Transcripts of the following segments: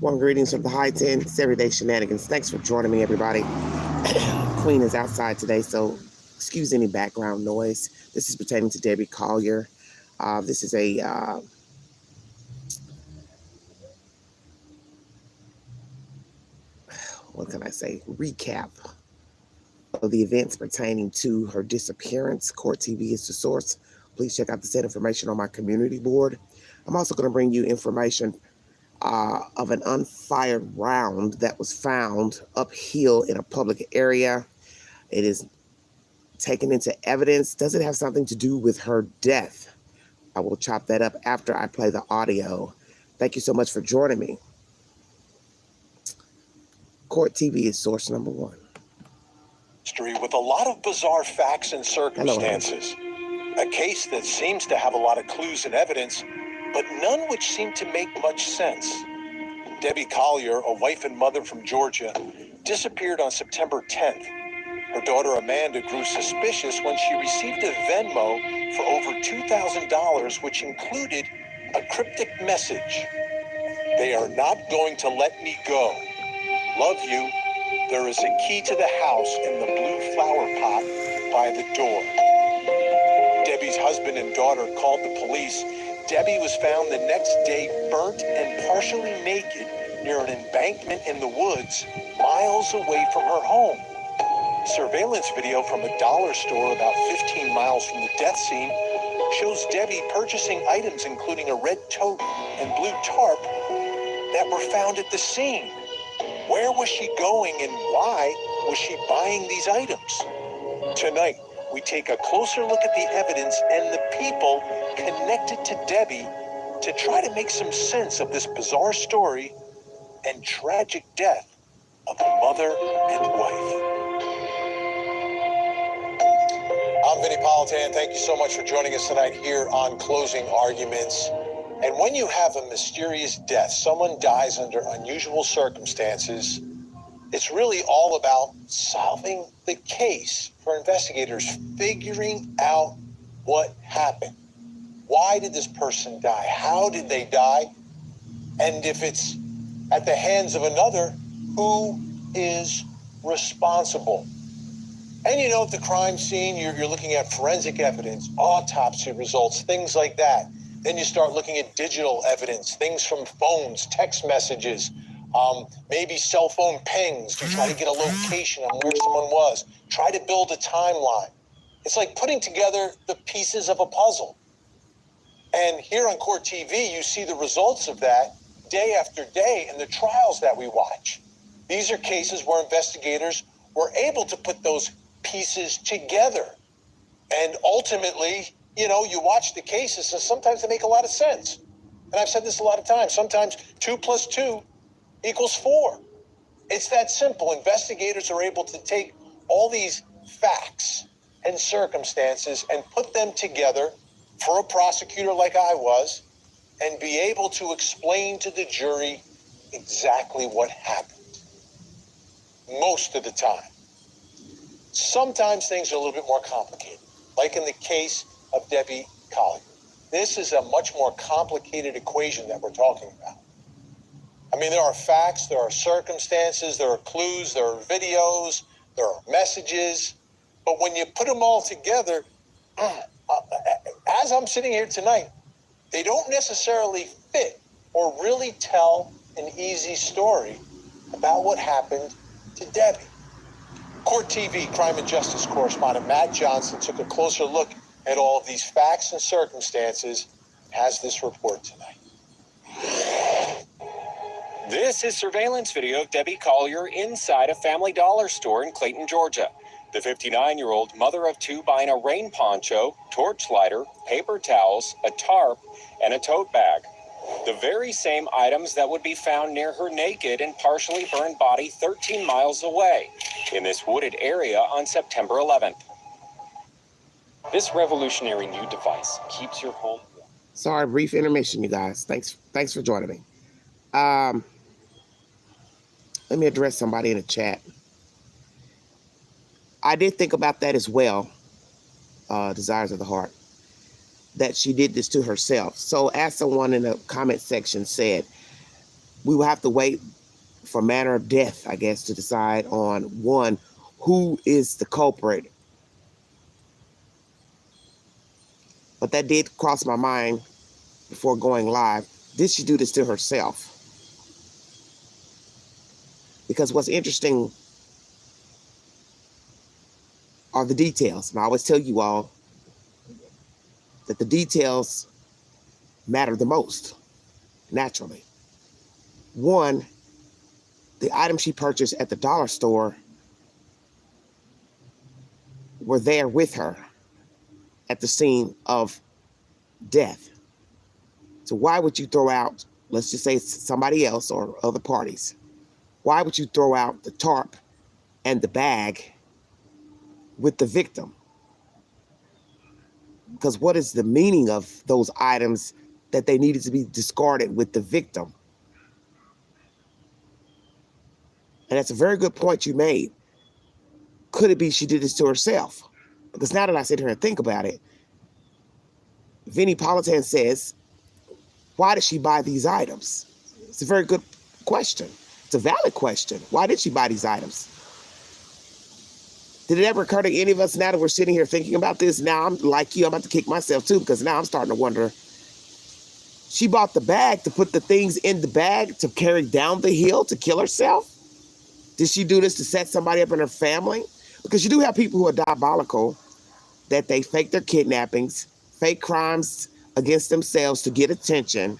One greetings from the high 10. It's everyday shenanigans. Thanks for joining me, everybody. Queen is outside today, so excuse any background noise. This is pertaining to Debbie Collier. This is a what can I say? Recap of the events pertaining to her disappearance. Court TV is the source. Please check out the said information on my community board. I'm also going to bring you information of an unfired round that was found uphill in a public area. It is taken into evidence. Does it have something to do with her death? I will chop that up after I play the audio. Thank you so much for joining me. Court TV is source number one. With a lot of bizarre facts and circumstances. A case that seems to have a lot of clues and evidence, but none which seem to make much sense. Debbie Collier, a wife and mother from Georgia, disappeared on September 10th. Her daughter Amanda grew suspicious when she received a Venmo for over $2,000, which included a cryptic message. "They are not going to let me go. Love you. There is a key to the house in the blue flower pot by the door." Debbie's husband and daughter called the police. Debbie was found the next day burnt and partially naked near an embankment in the woods miles away from her home. Surveillance video from a dollar store about 15 miles from the death scene shows Debbie purchasing items including a red tote and blue tarp that were found at the scene. Where was she going and why was she buying these items? Tonight, we take a closer look at the evidence and the people connected to Debbie to try to make some sense of this bizarre story and tragic death of a mother and wife. I'm Vinny Politan. Thank you so much for joining us tonight here on Closing Arguments. And when you have a mysterious death, someone dies under unusual circumstances, it's really all about solving the case for investigators, figuring out what happened. Why did this person die? How did they die? And if it's at the hands of another, who is responsible? And you know, at the crime scene, you're looking at forensic evidence, autopsy results, things like that. Then you start looking at digital evidence, things from phones, text messages, maybe cell phone pings to try to get a location on where someone was. Try to build a timeline. It's like putting together the pieces of a puzzle. And here on Court TV, you see the results of that day after day in the trials that we watch. These are cases where investigators were able to put those pieces together. And ultimately, you know, you watch the cases and sometimes they make a lot of sense. And I've said this a lot of times. Sometimes 2 + 2 = 4. It's that simple. Investigators are able to take all these facts and circumstances and put them together for a prosecutor like I was and be able to explain to the jury exactly what happened. Most of the time. Sometimes things are a little bit more complicated, like in the case of Debbie Collier. This is a much more complicated equation that we're talking about. I mean, there are facts, there are circumstances, there are clues, there are videos, there are messages. But when you put them all together, as I'm sitting here tonight, they don't necessarily fit or really tell an easy story about what happened to Debbie. Court TV crime and justice correspondent Matt Johnson took a closer look at all of these facts and circumstances and has this report tonight. This is surveillance video of Debbie Collier inside a Family Dollar store in Clayton, Georgia. The 59-year-old mother of two buying a rain poncho, torch lighter, paper towels, a tarp, and a tote bag. The very same items that would be found near her naked and partially burned body 13 miles away in this wooded area on September 11th. This revolutionary new device keeps your home warm. Sorry, brief intermission, you guys. Thanks for joining me. Let me address somebody in the chat. I did think about that as well, desires of the heart, that she did this to herself. So as someone in the comment section said, we will have to wait for manner of death, I guess, to decide on, one, who is the culprit. But that did cross my mind before going live. Did she do this to herself? Because what's interesting are the details. And I always tell you all that the details matter the most, naturally. One, the items she purchased at the dollar store were there with her at the scene of death. So why would you throw out, let's just say somebody else or other parties, why would you throw out the tarp and the bag with the victim? Because what is the meaning of those items that they needed to be discarded with the victim? And that's a very good point you made. Could it be she did this to herself? Because now that I sit here and think about it, Vinnie Politan says, why did she buy these items? It's a very good question. It's a valid question. Why did she buy these items? Did it ever occur to any of us now that we're sitting here thinking about this? Now I'm like you, I'm about to kick myself too, because now I'm starting to wonder. She bought the bag to put the things in the bag to carry down the hill to kill herself? Did she do this to set somebody up in her family? Because you do have people who are diabolical, that they fake their kidnappings, fake crimes against themselves to get attention.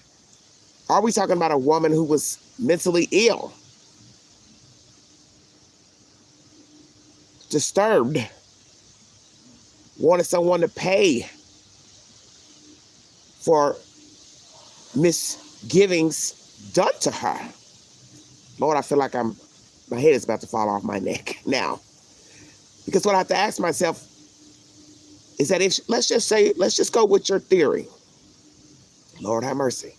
Are we talking about a woman who was mentally ill, disturbed, wanted someone to pay for misgivings done to her? Lord, I feel like my head is about to fall off my neck now. Because what I have to ask myself is that if, let's just go with your theory. Lord have mercy.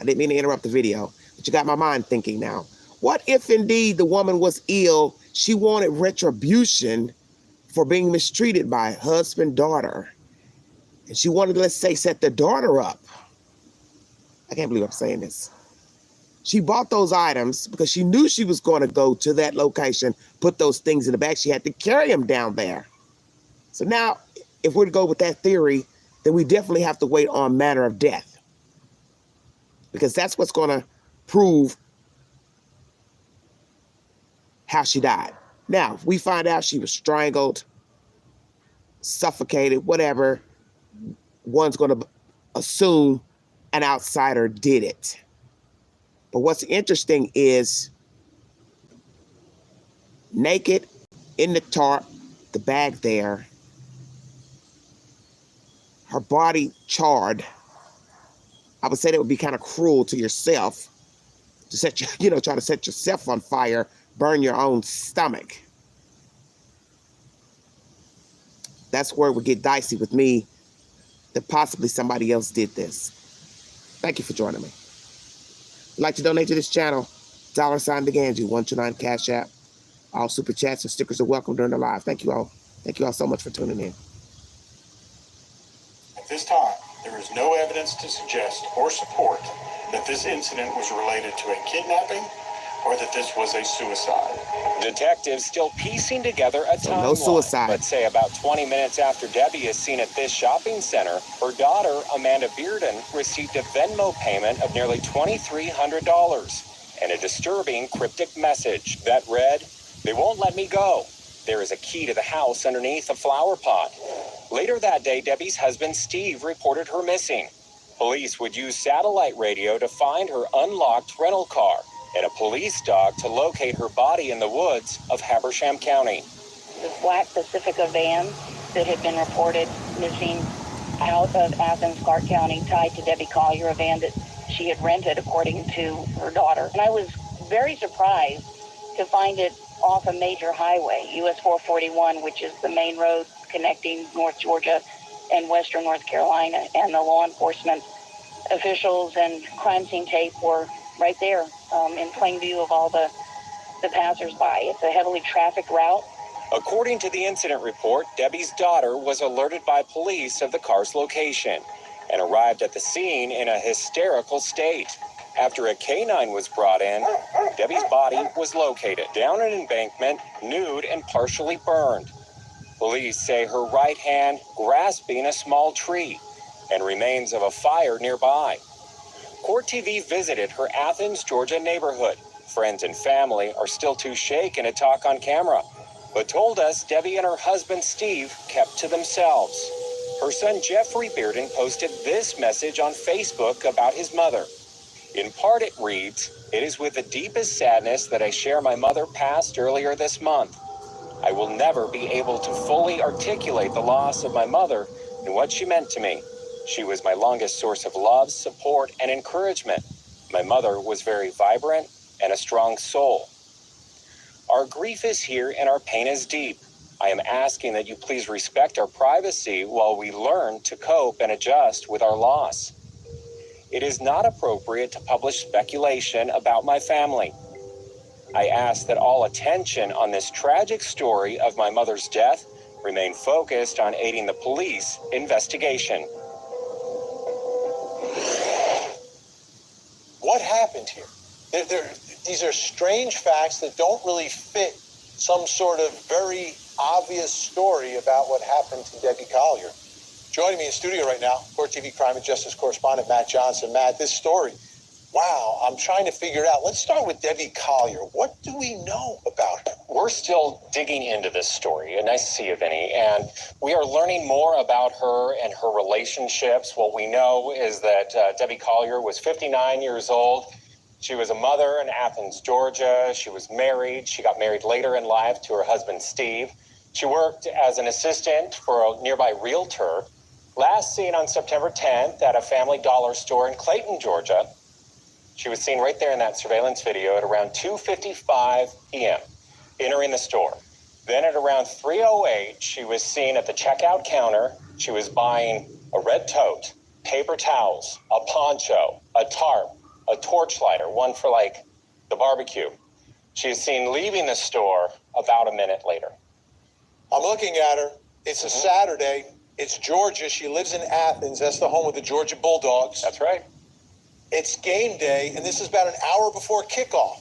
I didn't mean to interrupt the video, but you got my mind thinking now. What if indeed the woman was ill? She wanted retribution for being mistreated by husband, daughter. And she wanted to, let's say, set the daughter up. I can't believe I'm saying this. She bought those items because she knew she was going to go to that location, put those things in the bag. She had to carry them down there. So now, if we're to go with that theory, then we definitely have to wait on manner of death. Because that's what's going to prove how she died. Now, if we find out she was strangled, suffocated, whatever, one's going to assume an outsider did it. But what's interesting is naked in the tarp, the bag there, her body charred. I would say that would be kind of cruel to yourself to set try to set yourself on fire, burn your own stomach. That's where it would get dicey with me, that possibly somebody else did this. Thank you for joining me. If you'd like to donate to this channel, $DeGanju, 129 Cash App. All super chats and stickers are welcome during the live. Thank you all. Thank you all so much for tuning in. At this time, there is no evidence to suggest or support that this incident was related to a kidnapping or that this was a suicide. Detectives still piecing together a timeline. No suicide. Let's say about 20 minutes after Debbie is seen at this shopping center, her daughter, Amanda Bearden, received a Venmo payment of nearly $2,300 and a disturbing cryptic message that read, "They won't let me go. There is a key to the house underneath a flower pot." Later that day, Debbie's husband, Steve, reported her missing. Police would use satellite radio to find her unlocked rental car and a police dog to locate her body in the woods of Habersham County. The black Pacifica van that had been reported missing out of Athens, Clark County, tied to Debbie Collier, a van that she had rented, according to her daughter. And I was very surprised to find it off a major highway, US 441, which is the main road connecting North Georgia and Western North Carolina. And the law enforcement officials and crime scene tape were right there in plain view of all the passersby. It's a heavily trafficked route. According to the incident report, Debbie's daughter was alerted by police of the car's location and arrived at the scene in a hysterical state. After a canine was brought in, Debbie's body was located down an embankment, nude and partially burned. Police say her right hand grasping a small tree and remains of a fire nearby. Court TV visited her Athens, Georgia neighborhood. Friends and family are still too shaken to talk on camera, but told us Debbie and her husband Steve kept to themselves. Her son Jeffrey Bearden posted this message on Facebook about his mother. In part it reads, "It is with the deepest sadness that I share my mother passed earlier this month. I will never be able to fully articulate the loss of my mother and what she meant to me. She was my longest source of love, support, and encouragement. My mother was very vibrant and a strong soul. Our grief is here and our pain is deep. I am asking that you please respect our privacy while we learn to cope and adjust with our loss. It is not appropriate to publish speculation about my family. I ask that all attention on this tragic story of my mother's death remain focused on aiding the police investigation." What happened here? These are strange facts that don't really fit some sort of very obvious story about what happened to Debbie Collier. Joining me in studio right now, Court TV Crime and Justice correspondent Matt Johnson. Matt, this story, wow, I'm trying to figure it out. Let's start with Debbie Collier. What do we know about her? We're still digging into this story. Nice to see you, Vinny. And we are learning more about her and her relationships. What we know is that Debbie Collier was 59 years old. She was a mother in Athens, Georgia. She was married. She got married later in life to her husband, Steve. She worked as an assistant for a nearby realtor. Last seen on September 10th at a Family Dollar store in Clayton, Georgia. She was seen right there in that surveillance video at around 2:55 p.m. entering the store. Then at around 3:08, she was seen at the checkout counter. She was buying a red tote, paper towels, a poncho, a tarp, a torch lighter, one for like the barbecue. She is seen leaving the store about a minute later. I'm looking at her. It's a Saturday. It's Georgia. She lives in Athens. That's the home of the Georgia Bulldogs. That's right. It's game day, and this is about an hour before kickoff.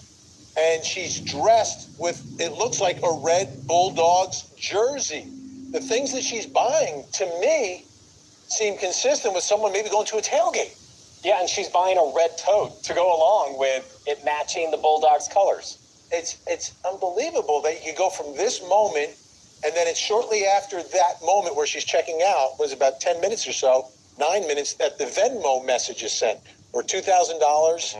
And she's dressed with, it looks like a red Bulldogs jersey. The things that she's buying, to me, seem consistent with someone maybe going to a tailgate. Yeah, and she's buying a red tote to go along with it matching the Bulldogs colors. It's unbelievable that you go from this moment, and then it's shortly after that moment where she's checking out, was about 10 minutes or so, 9 minutes, that the Venmo message is sent, or $2,000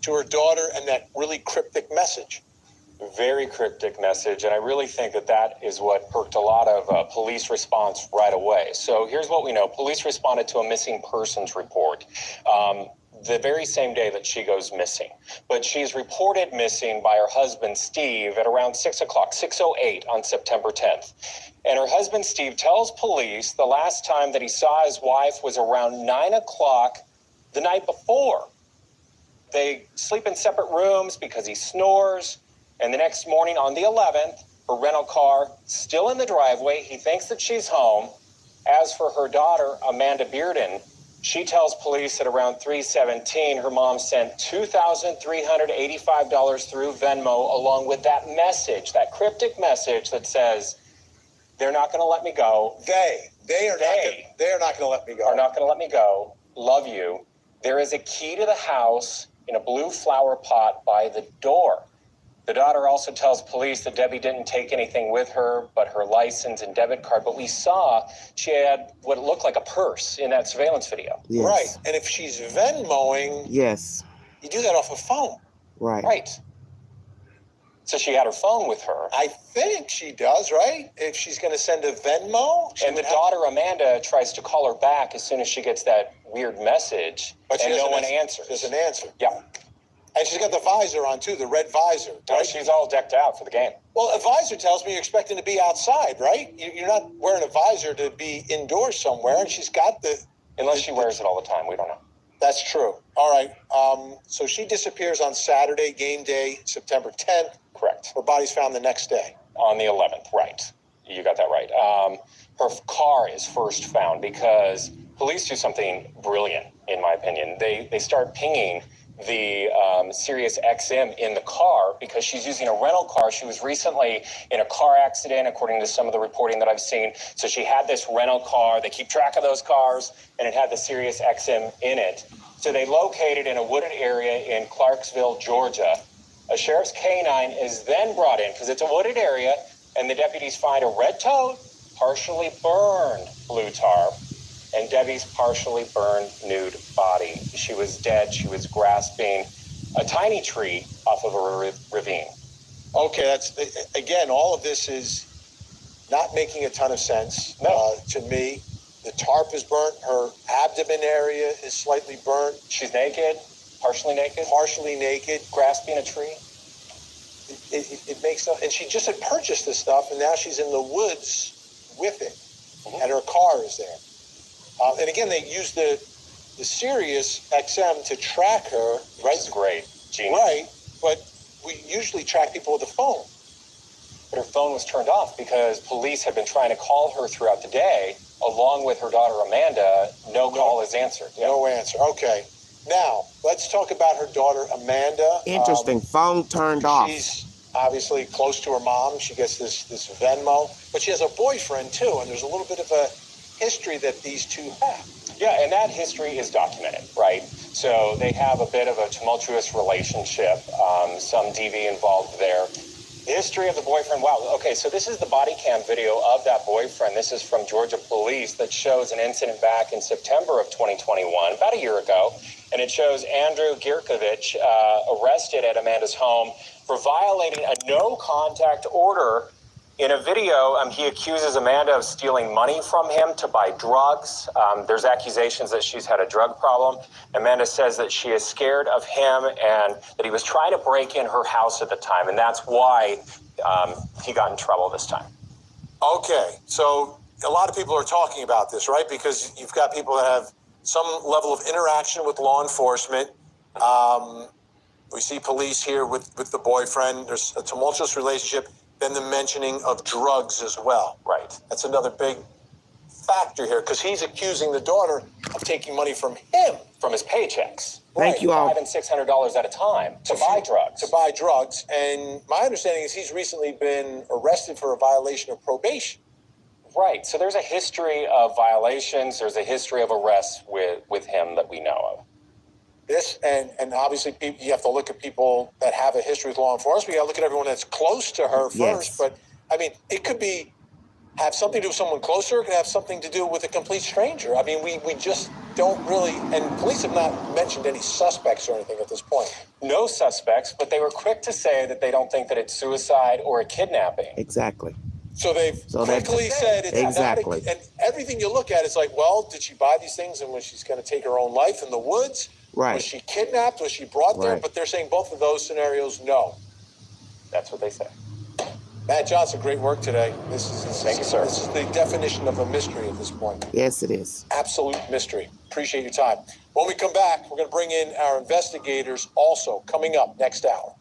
to her daughter, and that really cryptic message. Very cryptic message, and I really think that that is what perked a lot of police response right away. So here's what we know. Police responded to a missing persons report the very same day that she goes missing. But she's reported missing by her husband, Steve, at around 6 o'clock, 6:08 on September 10th. And her husband, Steve, tells police the last time that he saw his wife was around 9 o'clock the night before. They sleep in separate rooms because he snores. And the next morning on the 11th, her rental car still in the driveway. He thinks that she's home. As for her daughter, Amanda Bearden, she tells police at around 3:17, her mom sent $2,385 through Venmo, along with that message, that cryptic message that says, "They're not going to let me go. They are not going to let me go. Are not going to let me go. Love you. There is a key to the house in a blue flower pot by the door." The daughter also tells police that Debbie didn't take anything with her but her license and debit card. But we saw she had what looked like a purse in that surveillance video. Yes. Right. And if she's Venmoing, Yes. you do that off a phone. Right. Right. So she had her phone with her. I think she does, right? If she's going to send a Venmo. And the daughter, Amanda, tries to call her back as soon as she gets that weird message. But and no one answers. She doesn't answer. Yeah. And she's got the visor on, too, the red visor. No, Right? she's all decked out for the game. Well, a visor tells me you're expecting to be outside, right? You're not wearing a visor to be indoors somewhere. And she's got the... Unless she wears it all the time. We don't know. That's true. All right. So she disappears on Saturday, game day, September 10th. Correct. Her body's found the next day. On the 11th, right. You got that right. Her car is first found because police do something brilliant, in my opinion. They start pinging the Sirius XM in the car because she's using a rental car. She was recently in a car accident, according to some of the reporting that I've seen. So she had this rental car. They keep track of those cars, and it had the Sirius XM in it. So they located in a wooded area in Clarksville, Georgia. A sheriff's canine is then brought in because it's a wooded area, and the deputies find a red tote, partially burned blue tarp, and Debbie's partially burned nude body. She was dead. She was grasping a tiny tree off of a ravine. Okay, that's, again, all of this is not making a ton of sense to me. The tarp is burnt. Her abdomen area is slightly burnt. She's naked, partially naked. Partially naked. Grasping a tree. It makes no, and she just had purchased this stuff, and now she's in the woods with it, and her car is there. And again, they use the Sirius XM to track her, right? It's great, genius. Right, but we usually track people with a phone. But her phone was turned off because police had been trying to call her throughout the day, along with her daughter Amanda. No call is answered. Yeah. No answer. Okay. Now, let's talk about her daughter Amanda. Interesting. Phone turned off. She's obviously close to her mom. She gets this Venmo, but she has a boyfriend too, and there's a little bit of a history that these two have. Yeah, and that history is documented, right? So they have a bit of a tumultuous relationship, some DV involved there. The history of the boyfriend, wow. Okay, so this is the body cam video of that boyfriend. This is from Georgia police that shows an incident back in September of 2021, about a year ago. And it shows Andrew Gierkovich arrested at Amanda's home for violating a no-contact order. In a video, he accuses Amanda of stealing money from him to buy drugs. There's accusations that she's had a drug problem. Amanda says that she is scared of him and that he was trying to break in her house at the time, and that's why he got in trouble this time. Okay, so a lot of people are talking about this, right? Because you've got people that have some level of interaction with law enforcement. We see police here with the boyfriend. There's a tumultuous relationship. Then the mentioning of drugs as well. Right. That's another big factor here because he's accusing the daughter of taking money from him. From his paychecks. Thank you all. $500 and $600 at a time to buy drugs. To buy drugs. And my understanding is he's recently been arrested for a violation of probation. Right. So there's a history of violations. There's a history of arrests with him that we know of. This, and obviously people, you have to look at people that have a history with law enforcement. You got to look at everyone that's close to her first. Yes. But, I mean, it could have something to do with someone closer. It could have something to do with a complete stranger. I mean, we just don't really, and police have not mentioned any suspects or anything at this point. No suspects, but they were quick to say that they don't think that it's suicide or a kidnapping. Exactly. So they've quickly said it's exactly. not and everything you look at is like, well, did she buy these things and was she's going to take her own life in the woods? Right. Was she kidnapped? Was she brought there? Right. But they're saying both of those scenarios, no. That's what they say. Matt Johnson, great work today. Thank you, sir. This is the definition of a mystery at this point. Yes, it is. Absolute mystery. Appreciate your time. When we come back, we're going to bring in our investigators also coming up next hour.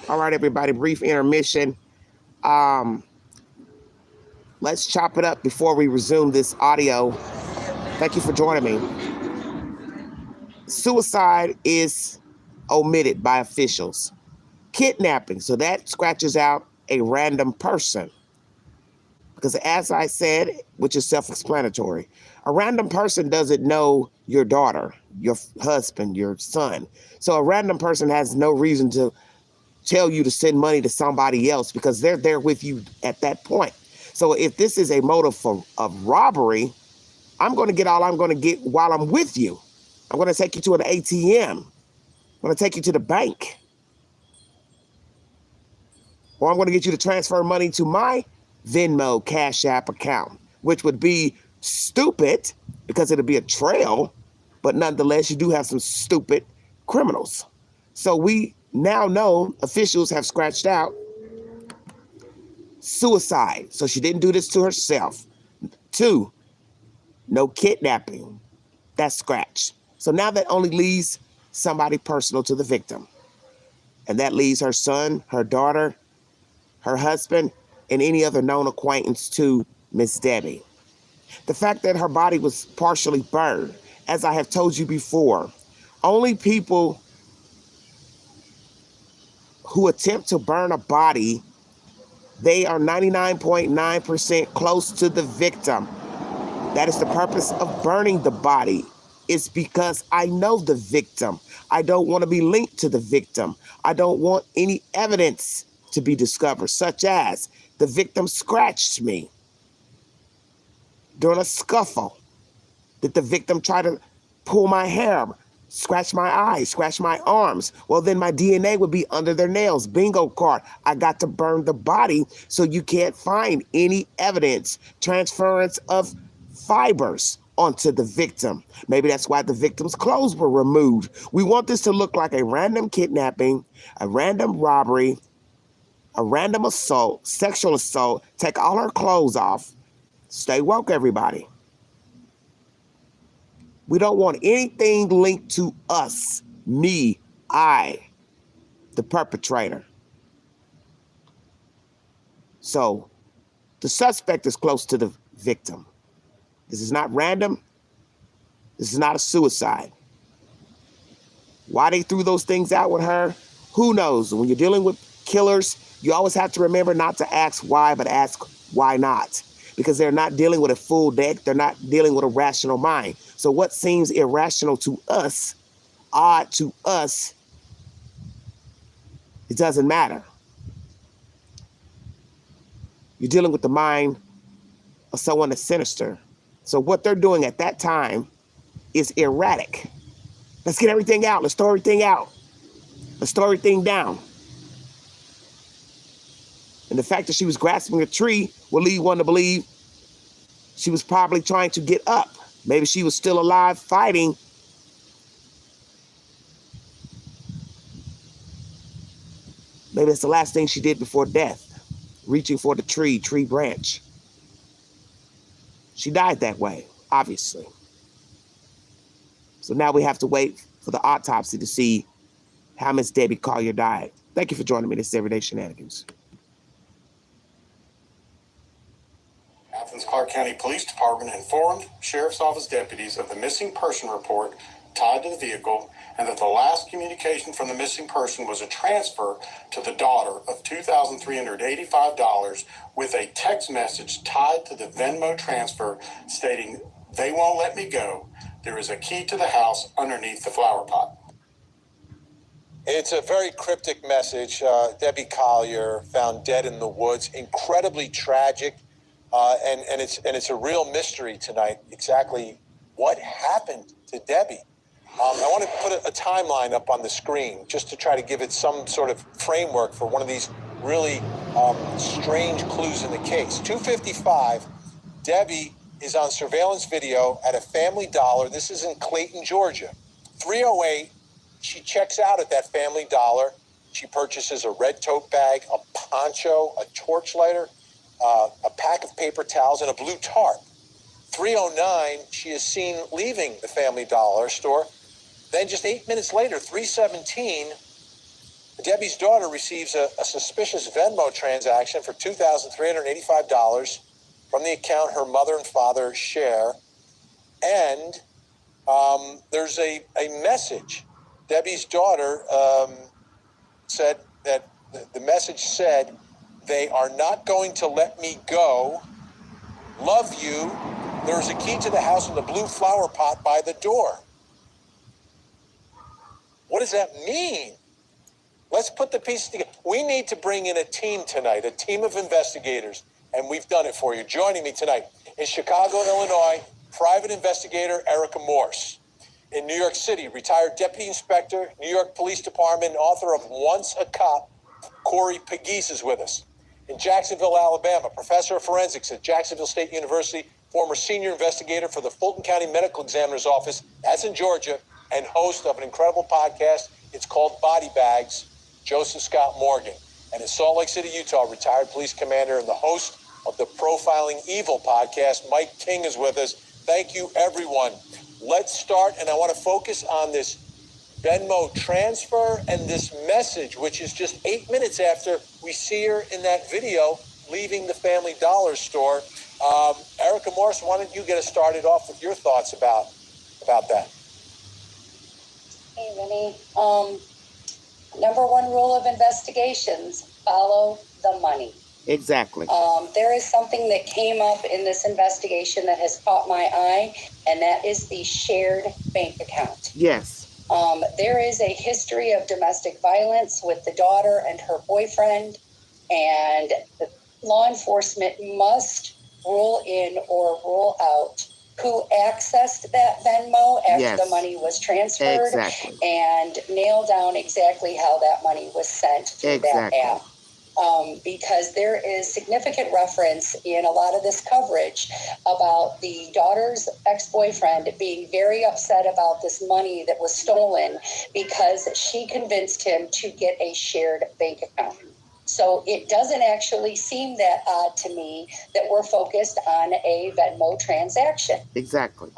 All right, everybody, brief intermission. Let's chop it up before we resume this audio. Thank you for joining me. Suicide is omitted by officials. Kidnapping, so that scratches out a random person. Because as I said, which is self-explanatory, a random person doesn't know your daughter, your husband, your son. So a random person has no reason to tell you to send money to somebody else because they're there with you at that point. So if this is a motive of robbery, I'm going to get all I'm going to get while I'm with you. I'm going to take you to an ATM. I'm going to take you to the bank. Or I'm going to get you to transfer money to my Venmo Cash App account, which would be stupid because it'll be a trail. But nonetheless, you do have some stupid criminals. So we now know officials have scratched out suicide. So she didn't do this to herself. 2, no kidnapping. That's scratched. So now that only leaves somebody personal to the victim. And that leaves her son, her daughter, her husband, and any other known acquaintance to Miss Debbie. The fact that her body was partially burned, as I have told you before, only people who attempt to burn a body, they are 99.9% close to the victim. That is the purpose of burning the body. It's because I know the victim. I don't want to be linked to the victim. I don't want any evidence to be discovered, such as the victim scratched me during a scuffle. Did the victim try to pull my hair, scratch my eyes, scratch my arms? Well, then my DNA would be under their nails. Bingo card. I got to burn the body so you can't find any evidence, transference of fibers onto the victim. Maybe that's why the victim's clothes were removed. We want this to look like a random kidnapping, a random robbery, a random assault, sexual assault. Take all her clothes off. Stay woke, everybody. We don't want anything linked to us, me, I, the perpetrator. So the suspect is close to the victim. This is not random. This is not a suicide. Why they threw those things out with her, who knows? When you're dealing with killers, you always have to remember not to ask why, but ask why not. Because they're not dealing with a full deck. They're not dealing with a rational mind. So what seems irrational to us, odd to us, it doesn't matter. You're dealing with the mind of someone that's sinister. So what they're doing at that time is erratic. Let's get everything out. Let's throw everything out. Let's throw everything down. And the fact that she was grasping a tree will lead one to believe she was probably trying to get up. Maybe she was still alive fighting. Maybe it's the last thing she did before death, reaching for the tree branch. She died that way, obviously. So now we have to wait for the autopsy to see how Miss Debbie Collier died. Thank you for joining me. This is Everyday Shenanigans. Athens Clarke County Police Department informed Sheriff's Office deputies of the missing person report tied to the vehicle and that the last communication from the missing person was a transfer to the daughter of $2,385 with a text message tied to the Venmo transfer stating, "They won't let me go. There is a key to the house underneath the flower pot." It's a very cryptic message. Debbie Collier found dead in the woods. Incredibly tragic. And it's a real mystery tonight, exactly what happened to Debbie. I want to put a timeline up on the screen just to try to give it some sort of framework for one of these really strange clues in the case. 2:55, Debbie is on surveillance video at a Family Dollar. This is in Clayton, Georgia. 3:08, she checks out at that Family Dollar. She purchases a red tote bag, a poncho, a torch lighter, a pack of paper towels, and a blue tarp. 3:09, she is seen leaving the Family Dollar store. Then just 8 minutes later, 3:17, Debbie's daughter receives a suspicious Venmo transaction for $2,385 from the account her mother and father share. And there's a message. Debbie's daughter said that the message said, "They are not going to let me go. Love you. There's a key to the house in the blue flower pot by the door." What does that mean? Let's put the pieces together. We need to bring in a team tonight, a team of investigators, and we've done it for you. Joining me tonight in Chicago, Illinois, private investigator Erica Morse. In New York City, retired deputy inspector, New York Police Department, and author of Once a Cop, Corey Pegues is with us. In Jacksonville, Alabama, professor of forensics at Jacksonville State University, former senior investigator for the Fulton County Medical Examiner's Office, that's in Georgia, and host of an incredible podcast. It's called Body Bags, Joseph Scott Morgan. And in Salt Lake City, Utah, retired police commander and the host of the Profiling Evil podcast, Mike King is with us. Thank you, everyone. Let's start, and I want to focus on this Venmo transfer and this message, which is just 8 minutes after we see her in that video leaving the Family Dollar store. Erica Morse, why don't you get us started off with your thoughts about that? Hey, Vinny. Number one rule of investigations, follow the money. Exactly. There is something that came up in this investigation that has caught my eye, and that is the shared bank account. Yes. There is a history of domestic violence with the daughter and her boyfriend, and law enforcement must rule in or rule out who accessed that Venmo after the money was transferred, and nail down exactly how that money was sent through that app. Because there is significant reference in a lot of this coverage about the daughter's ex-boyfriend being very upset about this money that was stolen because she convinced him to get a shared bank account. So it doesn't actually seem that odd to me that we're focused on a Venmo transaction. Exactly.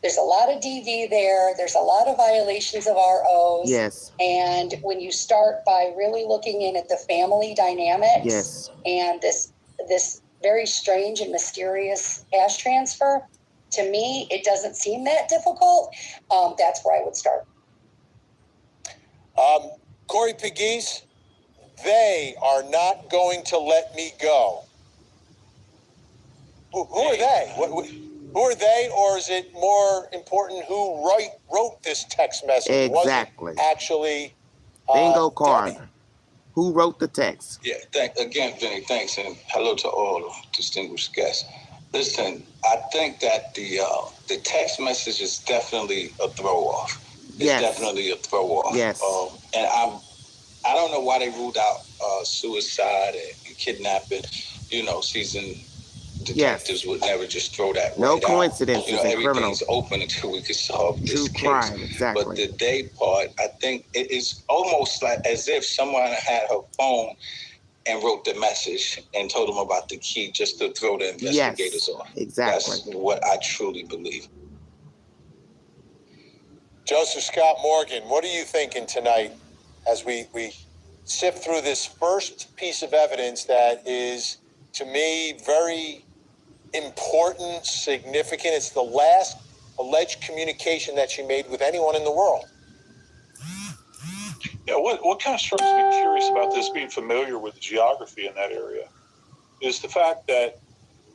There's a lot of DV there. There's a lot of violations of ROs. Yes. And when you start by really looking in at the family dynamics, yes, and this very strange and mysterious cash transfer, to me, it doesn't seem that difficult. That's where I would start. Corey Pegues, they are not going to let me go. Who are they? Who are they, or is it more important who wrote this text message? Exactly. Was it actually Bingo card. Debbie? Who wrote the text? Yeah, again, Vinny, thanks, and hello to all of distinguished guests. Listen, I think that the text message is definitely a throw-off. It's definitely a throw-off. Yes. And I don't know why they ruled out suicide and kidnapping. You know, seasoned detectives would never just throw that no right coincidence. out. You know, everything's open until we can solve this True case. crime, exactly. But the day part, I think it is almost like as if someone had her phone and wrote the message and told them about the key just to throw the investigators off. Exactly. That's what I truly believe. Joseph Scott Morgan, what are you thinking tonight as we sift through this first piece of evidence that is, to me, very important, significant? It's the last alleged communication that she made with anyone in the world. Yeah, what kind of strikes me curious about this, being familiar with the geography in that area, is the fact that,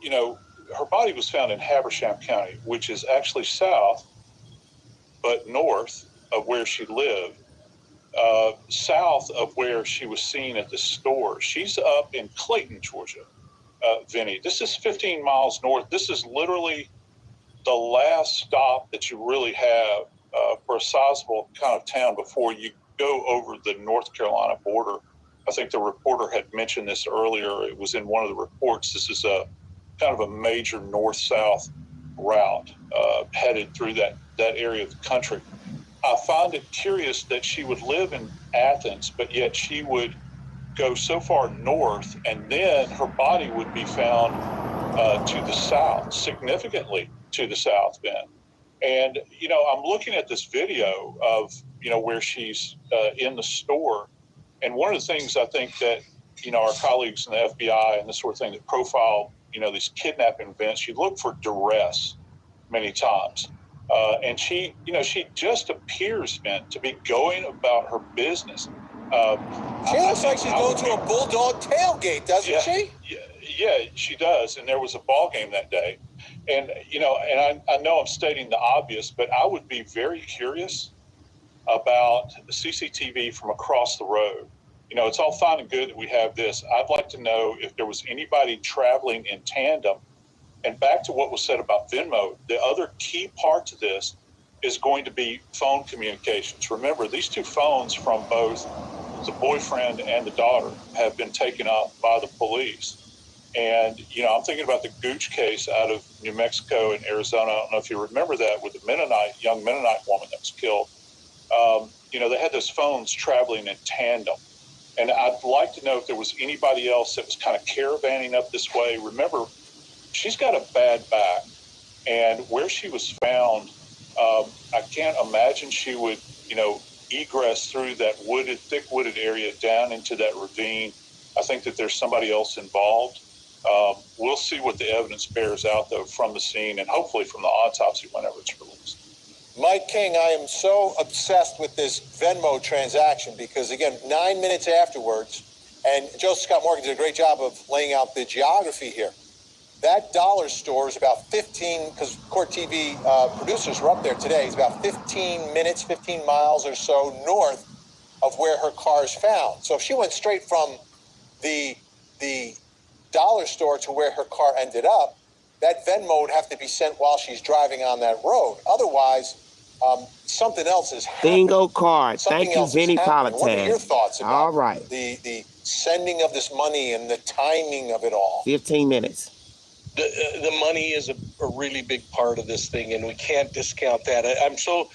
you know, her body was found in Habersham County, which is actually south, but north of where she lived, south of where she was seen at the store. She's up in Clayton, Georgia, Vinny. This is 15 miles north. This is literally the last stop that you really have for a sizable kind of town before you go over the North Carolina border. I think the reporter had mentioned this earlier. It was in one of the reports. This is a kind of a major north-south route headed through that area of the country. I find it curious that she would live in Athens, but yet she would go so far north, and then her body would be found to the south, significantly to the south then. And, you know, I'm looking at this video of, you know, where she's in the store. And one of the things I think that, you know, our colleagues in the FBI and this sort of thing that profile, you know, these kidnapping events, you look for duress many times. And she, you know, she just appears, man, to be going about her business. She looks like she's going to a Bulldog tailgate, doesn't she? Yeah, she does. And there was a ball game that day. And, you know, and I know I'm stating the obvious, but I would be very curious about the CCTV from across the road. You know, it's all fine and good that we have this. I'd like to know if there was anybody traveling in tandem. And back to what was said about Venmo, the other key part to this is going to be phone communications. Remember, these two phones from both the boyfriend and the daughter have been taken up by the police. And, you know, I'm thinking about the Gooch case out of New Mexico and Arizona. I don't know if you remember that, with the young Mennonite woman that was killed. You know, they had those phones traveling in tandem. And I'd like to know if there was anybody else that was kind of caravanning up this way. Remember, she's got a bad back. And where she was found, I can't imagine she would, you know, egress through that thick wooded area down into that ravine. I think that there's somebody else involved. We'll see what the evidence bears out, though, from the scene, and hopefully from the autopsy whenever it's released. Mike King, I am so obsessed with this Venmo transaction because, again, 9 minutes afterwards, and Joseph Scott Morgan did a great job of laying out the geography here. That dollar store is about 15, because Court TV producers were up there today, it's about 15 minutes, 15 miles or so north of where her car is found. So if she went straight from the dollar store to where her car ended up, that Venmo would have to be sent while she's driving on that road. Otherwise, something else is happening. Bingo card. Thank you, Vinny What are Politan. your thoughts about all right. the sending of this money and the timing of it all? 15 minutes. The money is a really big part of this thing, and we can't discount that. I'm so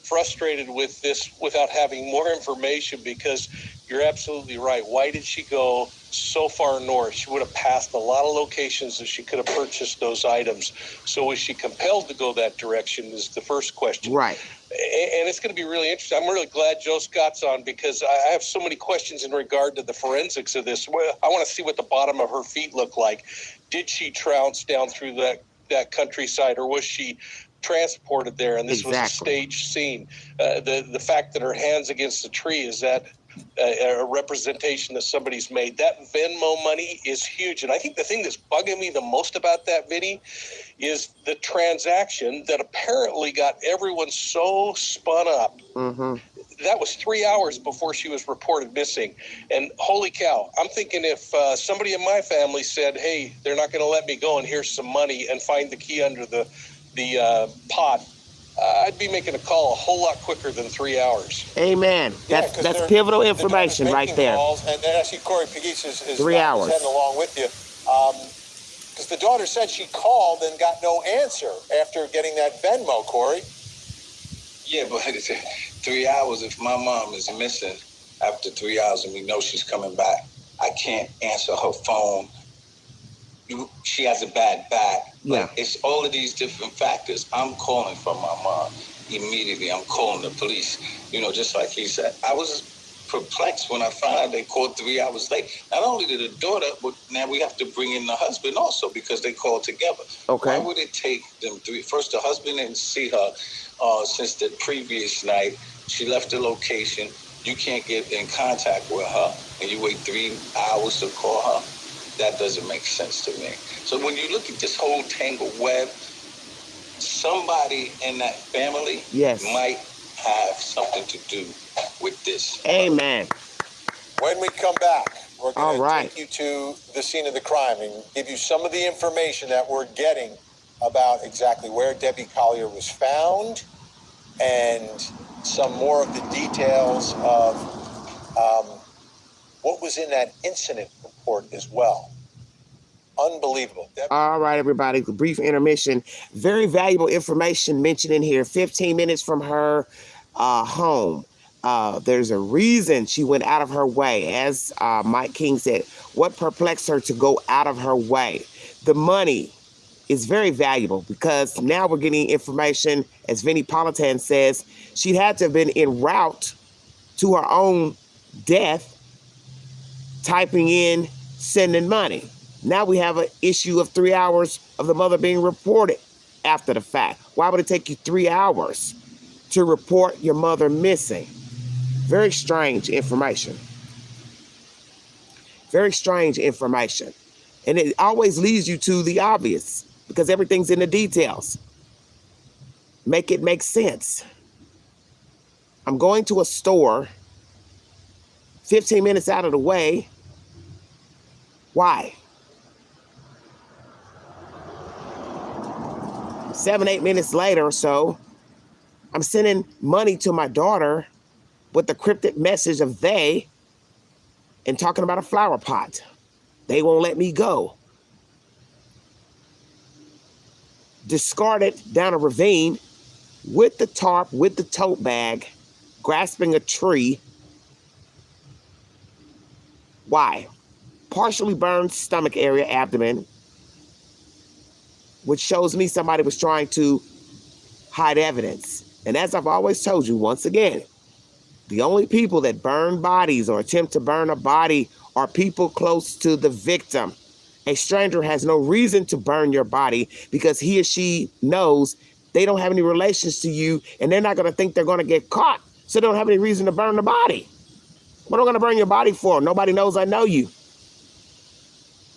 frustrated with this without having more information, because you're absolutely right. Why did she go so far north? She would have passed a lot of locations that she could have purchased those items. So was she compelled to go that direction is the first question. Right. And it's going to be really interesting. I'm really glad Joe Scott's on, because I have so many questions in regard to the forensics of this. I want to see what the bottom of her feet look like. Did she trounce down through that countryside, or was she transported there and this was a staged scene? The fact that her hand's against the tree, is that a representation that somebody's made? That Venmo money is huge. And I think the thing that's bugging me the most about that, Vinny, is the transaction that apparently got everyone so spun up. Mm-hmm. That was 3 hours before she was reported missing. And holy cow, I'm thinking if somebody in my family said, hey, they're not going to let me go and here's some money, and find the key under the pot, I'd be making a call a whole lot quicker than 3 hours. Amen. That's pivotal information right there. Calls, and I see Corey Pegues is 3 hours. heading along with you. Because the daughter said she called and got no answer after getting that Venmo, Corey. Yeah, but 3 hours, if my mom is missing after 3 hours and we know she's coming back, I can't answer her phone. She has a bad back. Yeah. Like, it's all of these different factors. I'm calling for my mom immediately. I'm calling the police. Just like he said, I was perplexed when I found out they called 3 hours late. Not only did the daughter, but now we have to bring in the husband also, because they called together. Okay. Why would it take them three? First, the husband didn't see her since the previous night. She left the location. You can't get in contact with her, and you wait 3 hours to call her. That doesn't make sense to me. So when you look at this whole tangled web, somebody in that family might have something to do with this. Amen. When we come back, we're going to take you to the scene of the crime and give you some of the information that we're getting about exactly where Debbie Collier was found, and some more of the details of what was in that incident report as well. Unbelievable. All right, everybody. Brief intermission. Very valuable information mentioned in here. 15 minutes from her home. There's a reason she went out of her way. As Mike King said, what perplexed her to go out of her way? The money is very valuable, because now we're getting information, as Vinny Politan says, she had to have been en route to her own death, typing in, sending money. Now we have an issue of 3 hours of the mother being reported after the fact. Why would it take you 3 hours to report your mother missing? Very strange information. Very strange information. And it always leads you to the obvious, because everything's in the details. Make it make sense. I'm going to a store 15 minutes out of the way. Why? 7-8 minutes later or so, I'm sending money to my daughter with the cryptic message of they, and talking about a flower pot. They won't let me go. Discarded down a ravine with the tarp, with the tote bag, grasping a tree. Why? Partially burned stomach area, abdomen, which shows me somebody was trying to hide evidence. And as I've always told you, once again, the only people that burn bodies or attempt to burn a body are people close to the victim. A stranger has no reason to burn your body, because he or she knows they don't have any relations to you, and they're not going to think they're going to get caught, so they don't have any reason to burn the body. What am I going to burn your body for? Nobody knows I know you.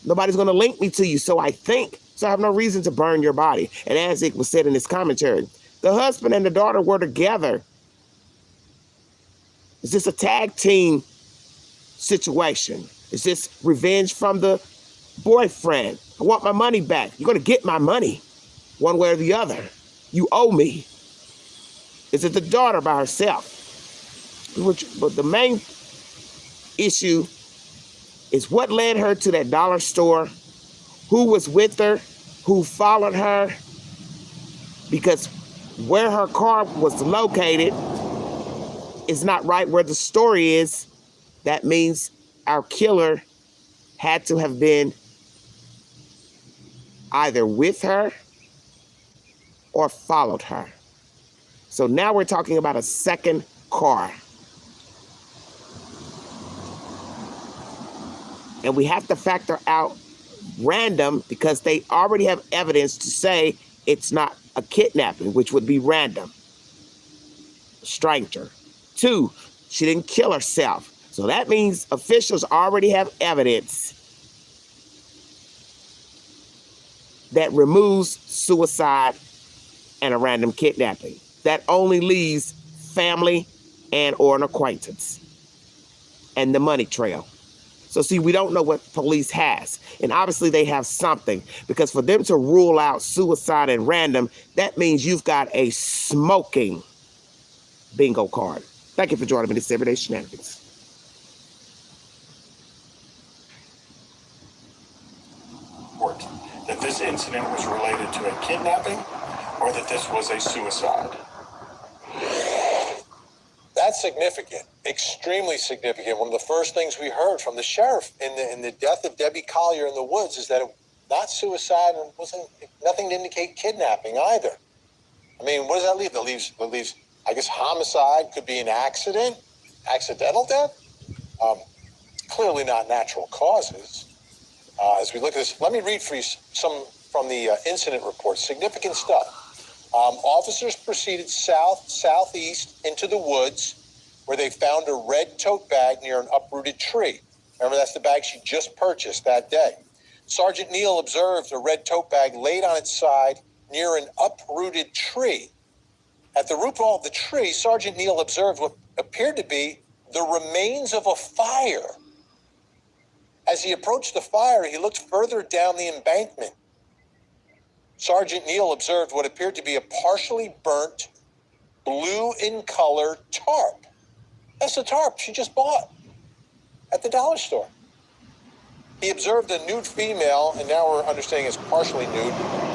Nobody's going to link me to you, so I think. So I have no reason to burn your body. And as it was said in this commentary, the husband and the daughter were together. Is this a tag team situation? Is this revenge from the boyfriend? I want my money back. You're going to get my money one way or the other. You owe me. Is it the daughter by herself? But the main issue is what led her to that dollar store, who was with her, who followed her, because where her car was located is not right where the story is. That means our killer had to have been either with her or followed her. So now we're talking about a second car. And we have to factor out random because they already have evidence to say it's not a kidnapping, which would be random. Stranger. 2, she didn't kill herself. So that means officials already have evidence that removes suicide and a random kidnapping. That only leaves family and or an acquaintance and the money trail. So see, we don't know what police has. And obviously they have something, because for them to rule out suicide and random, that means you've got a smoking bingo card. Thank you for joining me this Everyday Shenanigans. That this incident was related to a kidnapping or that this was a suicide. That's significant, extremely significant. One of the first things we heard from the sheriff in the death of Debbie Collier in the woods is that it not suicide and wasn't nothing to indicate kidnapping either. I mean, what does that leave? That leaves, I guess, homicide, could be an accident, accidental death. Clearly not natural causes. As we look at this, let me read for you some from the incident report. Significant stuff. Officers proceeded southeast into the woods where they found a red tote bag near an uprooted tree. Remember, that's the bag she just purchased that day. Sergeant Neal observed a red tote bag laid on its side near an uprooted tree. At the root ball of the tree, Sergeant Neal observed what appeared to be the remains of a fire. As he approached the fire, he looked further down the embankment. Sergeant Neal observed what appeared to be a partially burnt, blue in color tarp. That's the tarp she just bought at the dollar store. He observed a nude female, and now we're understanding it's partially nude,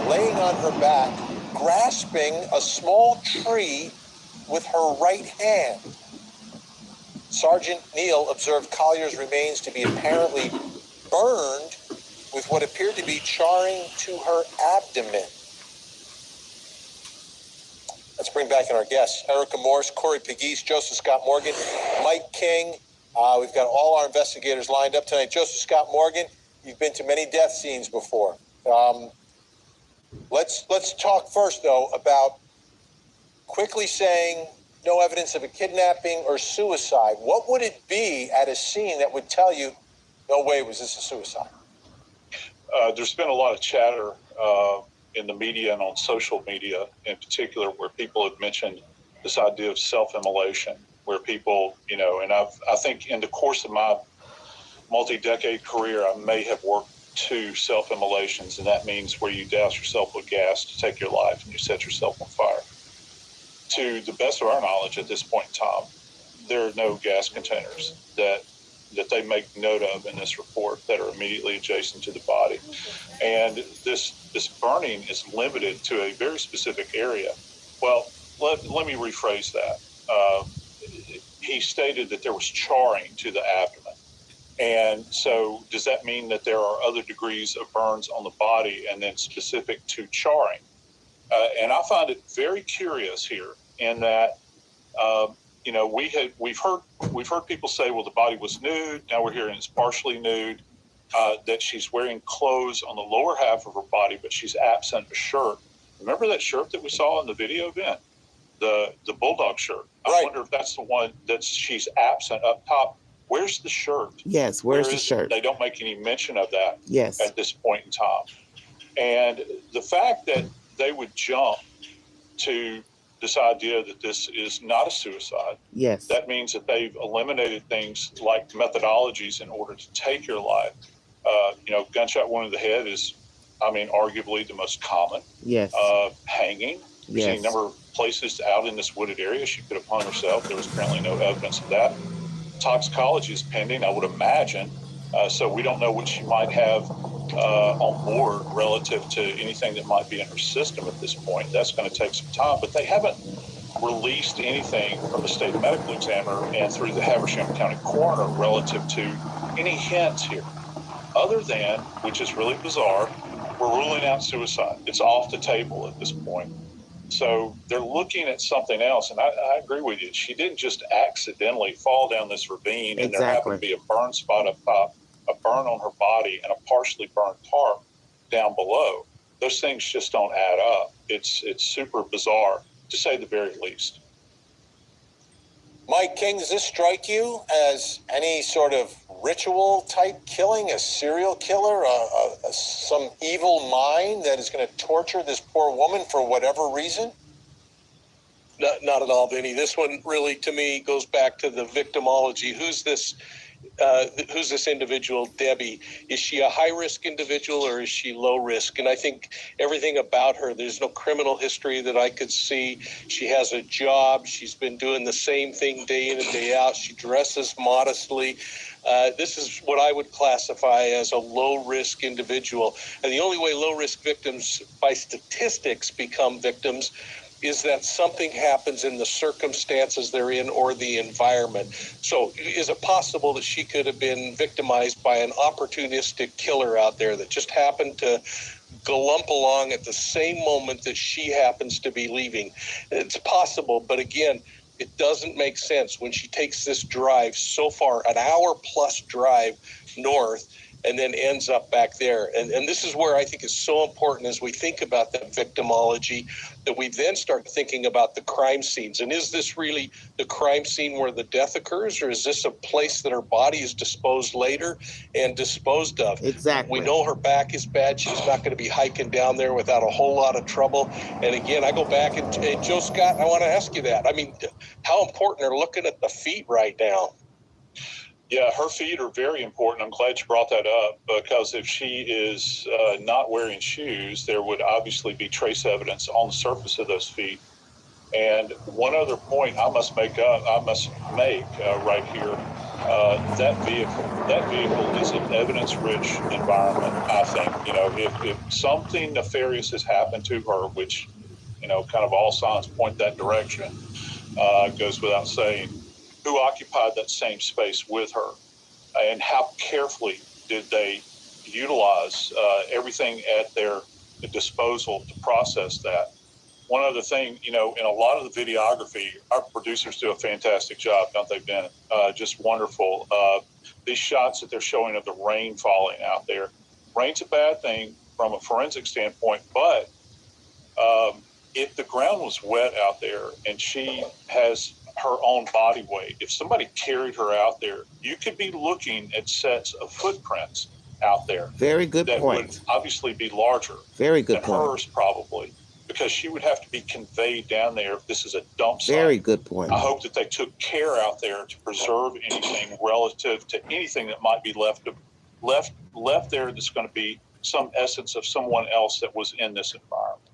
laying on her back, grasping a small tree with her right hand. Sergeant Neal observed Collier's remains to be apparently burned with what appeared to be charring to her abdomen. Let's bring back in our guests. Erica Morse, Corey Pegues, Joseph Scott Morgan, Mike King. We've got all our investigators lined up tonight. Joseph Scott Morgan, you've been to many death scenes before. Let's talk first, though, about quickly saying no evidence of a kidnapping or suicide. What would it be at a scene that would tell you, no way was this a suicide? There's been a lot of chatter in the media and on social media in particular where people have mentioned this idea of self-immolation, where people, and I think in the course of my multi-decade career, I may have worked 2 self-immolations, and that means where you douse yourself with gas to take your life and you set yourself on fire. To the best of our knowledge at this point in time, there are no gas containers that they make note of in this report that are immediately adjacent to the body. And this burning is limited to a very specific area. Well, let me rephrase that. He stated that there was charring to the abdomen. And so does that mean that there are other degrees of burns on the body and then specific to charring? And I find it very curious here in that, we've heard people say, well, the body was nude. Now we're hearing it's partially nude, that she's wearing clothes on the lower half of her body, but she's absent a shirt. Remember that shirt that we saw in the video event? The Bulldog shirt. I wonder if that's the one that she's absent up top. Where's the shirt? Yes, where's the shirt? They don't make any mention of that yes. at this point in time. And the fact that they would jump to this idea that this is not a suicide, yes, that means that they've eliminated things like methodologies in order to take your life. Gunshot wound to the head is, arguably the most common. Yes. Hanging. We've Yes. seen a number of places out in this wooded area. She could have hung herself. There was apparently no evidence of that. Toxicology is pending, I would imagine. So we don't know what she might have on board relative to anything that might be in her system at this point. That's going to take some time. But they haven't released anything from the state medical examiner and through the Habersham County coroner relative to any hints here. Other than, which is really bizarre, we're ruling out suicide. It's off the table at this point. So they're looking at something else. And I agree with you. She didn't just accidentally fall down this ravine and there happened to be a burn spot up top, a burn on her body, and a partially burned tarp down below. Those things just don't add up. It's super bizarre, to say the very least. Mike King, does this strike you as any sort of ritual type killing, a serial killer, some evil mind that is going to torture this poor woman for whatever reason? Not at all, Vinny. This one really, to me, goes back to the victimology. Who's this individual, Debbie? Is she a high-risk individual or is she low-risk? And I think everything about her, there's no criminal history that I could see. She has a job. She's been doing the same thing day in and day out. She dresses modestly. This is what I would classify as a low-risk individual. And the only way low-risk victims, by statistics, become victims is that something happens in the circumstances they're in or the environment. So is it possible that she could have been victimized by an opportunistic killer out there that just happened to glump along at the same moment that she happens to be leaving? It's possible, but again, it doesn't make sense when she takes this drive so far, an hour-plus drive north, and then ends up back there. And this is where I think is so important as we think about the victimology, that we then start thinking about the crime scenes. And is this really the crime scene where the death occurs, or is this a place that her body is disposed later and disposed of? Exactly. We know her back is bad. She's not going to be hiking down there without a whole lot of trouble. And again, I go back and Joe Scott, I want to ask you that. I mean, how important are looking at the feet right now? Yeah, her feet are very important. I'm glad you brought that up, because if she is not wearing shoes, there would obviously be trace evidence on the surface of those feet. And one other point I must make right here, that vehicle is an evidence-rich environment. I think, if something nefarious has happened to her, which, kind of all signs point that direction, goes without saying. Who occupied that same space with her, and how carefully did they utilize everything at their disposal to process that? One other thing, in a lot of the videography, our producers do a fantastic job, don't they, Ben? Just wonderful. These shots that they're showing of the rain falling out there. Rain's a bad thing from a forensic standpoint, but if the ground was wet out there and she has her own body weight, if somebody carried her out there, you could be looking at sets of footprints out there. Very good that point. Would obviously be larger. Very good than point. Hers probably, because she would have to be conveyed down there if this is a dump site. Very good point. I hope that they took care out there to preserve anything relative to anything that might be left there that's going to be some essence of someone else that was in this environment.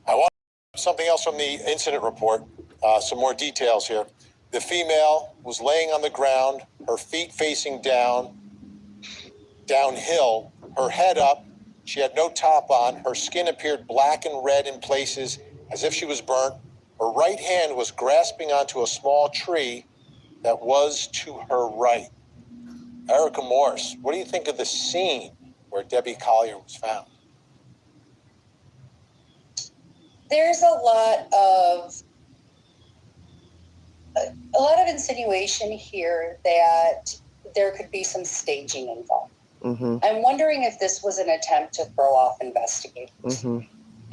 I want something else from the incident report. Some more details here. The female was laying on the ground, her feet facing downhill, her head up. She had no top on. Her skin appeared black and red in places as if she was burnt. Her right hand was grasping onto a small tree that was to her right. Erica Morse, what do you think of the scene where Debbie Collier was found? There's a lot of insinuation here that there could be some staging involved. Mm-hmm. I'm wondering if this was an attempt to throw off investigators. Mm-hmm.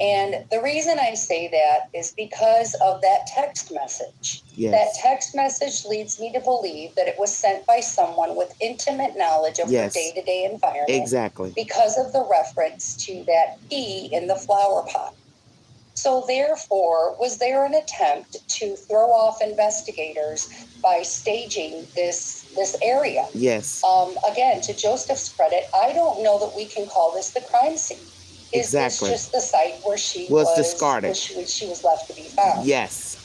And the reason I say that is because of that text message. Yes. That text message leads me to believe that it was sent by someone with intimate knowledge of Yes. her day-to-day environment. Exactly. Because of the reference to that pea in the flower pot. So therefore, was there an attempt to throw off investigators by staging this area? Yes. Again, to Joseph's credit, I don't know that we can call this the crime scene. Is Exactly. this just the site where she was discarded? Where she was left to be found? Yes.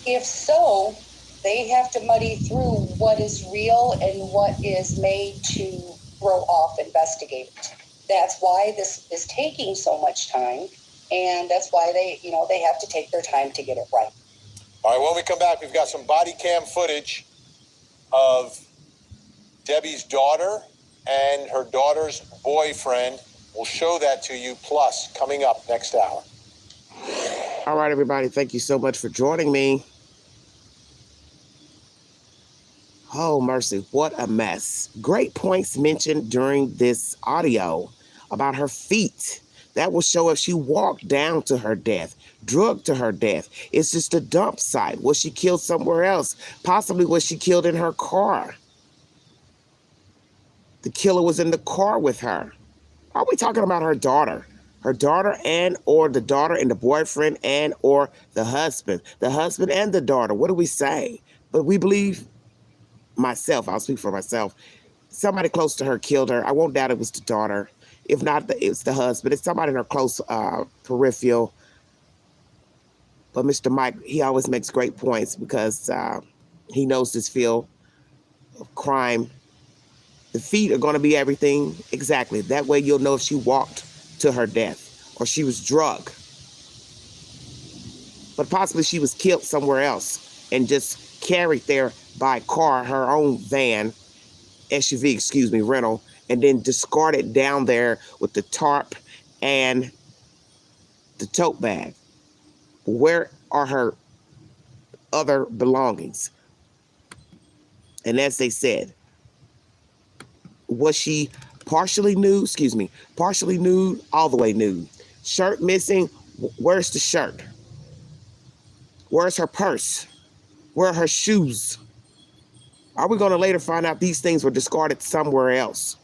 If so, they have to muddy through what is real and what is made to throw off investigators. That's why this is taking so much time, and that's why they have to take their time to get it right. All right, when we come back, we've got some body cam footage of Debbie's daughter and her daughter's boyfriend. We'll show that to you, plus, coming up next hour. All right, everybody. Thank you so much for joining me. Oh, mercy. What a mess. Great points mentioned during this audio about her feet. That will show if she walked down to her death, drugged to her death. It's just a dump site. Was she killed somewhere else? Possibly was she killed in her car? The killer was in the car with her. Are we talking about her daughter? Her daughter and or the daughter and the boyfriend and or the husband and the daughter. What do we say? But we believe, myself, I'll speak for myself, somebody close to her killed her. I won't doubt it was the daughter. If not, it's the husband. It's somebody in her close peripheral. But Mr. Mike, he always makes great points because he knows this field of crime. The feet are going to be everything. Exactly. That way you'll know if she walked to her death or she was drugged. But possibly she was killed somewhere else and just carried there by car, her own van, SUV, rental, and then discarded down there with the tarp and the tote bag. Where are her other belongings? And as they said, was she partially nude, all the way nude? Shirt missing, where's the shirt? Where's her purse? Where are her shoes? Are we going to later find out these things were discarded somewhere else?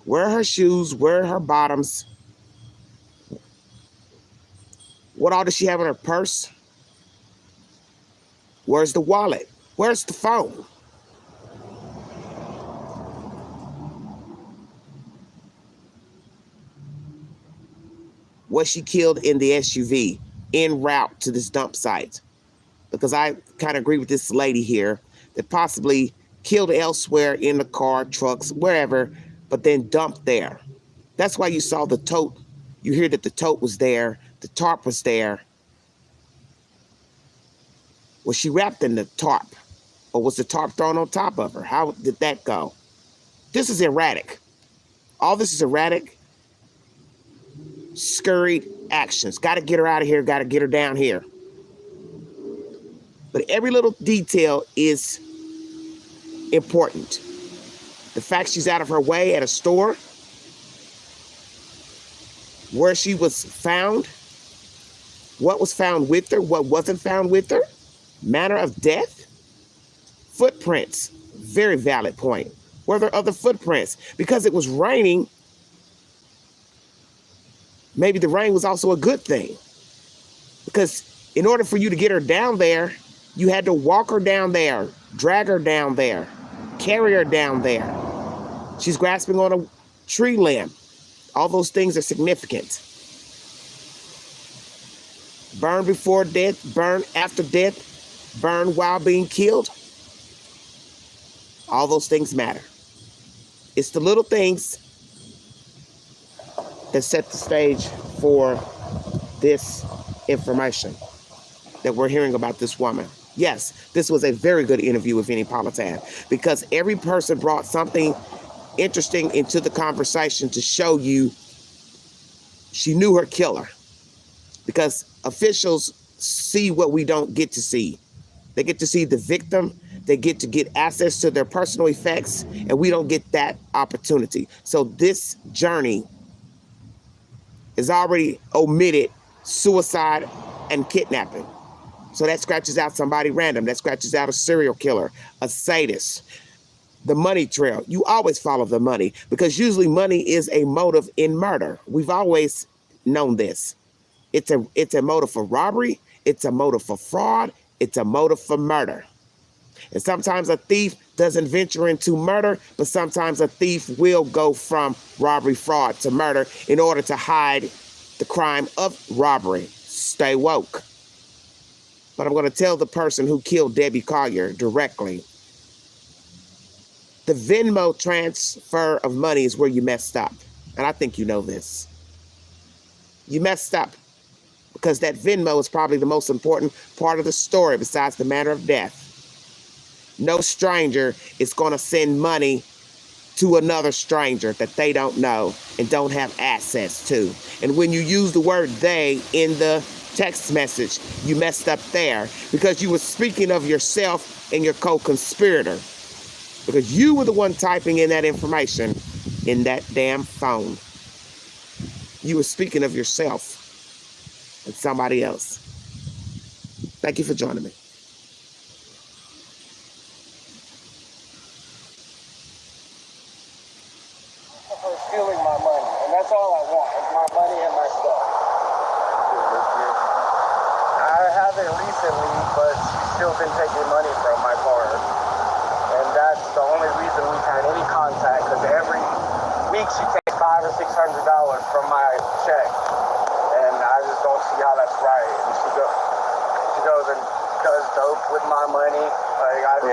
Where are her shoes? Where are her bottoms? What all does she have in her purse? Where's the wallet? Where's the phone? Was she killed in the SUV en route to this dump site? Because I kind of agree with this lady here that possibly killed elsewhere in the car, trucks, wherever, but then dumped there. That's why you saw the tote. You hear that the tote was there. The tarp was there. Was she wrapped in the tarp? Or was the tarp thrown on top of her? How did that go? This is erratic. All this is erratic, scurried actions. Got to get her out of here. Got to get her down here. But every little detail is important. The fact she's out of her way at a store, where she was found, what was found with her, what wasn't found with her, manner of death, footprints, very valid point. Were there other footprints? Because it was raining, maybe the rain was also a good thing. Because in order for you to get her down there, you had to walk her down there, drag her down there, carry her down there. She's grasping on a tree limb. All those things are significant. Burn before death, burn after death, burn while being killed. All those things matter. It's the little things that set the stage for this information that we're hearing about this woman. Yes, this was a very good interview with Vinnie Politan because every person brought something interesting into the conversation to show you she knew her killer. Because officials see what we don't get to see. They get to see the victim. They get to get access to their personal effects, and we don't get that opportunity. So this journey is already omitted suicide and kidnapping. So that scratches out somebody random. That scratches out a serial killer, a sadist. The money trail. You always follow the money because usually money is a motive in murder. We've always known this. It's a motive for robbery. It's a motive for fraud. It's a motive for murder. And sometimes a thief doesn't venture into murder, but sometimes a thief will go from robbery, fraud to murder in order to hide the crime of robbery. Stay woke. But I'm going to tell the person who killed Debbie Collier directly. The Venmo transfer of money is where you messed up. And I think you know this. You messed up because that Venmo is probably the most important part of the story besides the matter of death. No stranger is going to send money to another stranger that they don't know and don't have access to. And when you use the word they in the text message, you messed up there because you were speaking of yourself and your co-conspirator. Because you were the one typing in that information in that damn phone. You were speaking of yourself and somebody else. Thank you for joining me. For stealing my money, and that's all I want, is my money and my stuff. I haven't recently, but she's still been taking money from my card. And that's the only reason we've had any contact, because every week she takes $500 or $600 from my check. And I just don't see how that's right. And she goes and does dope with my money. I've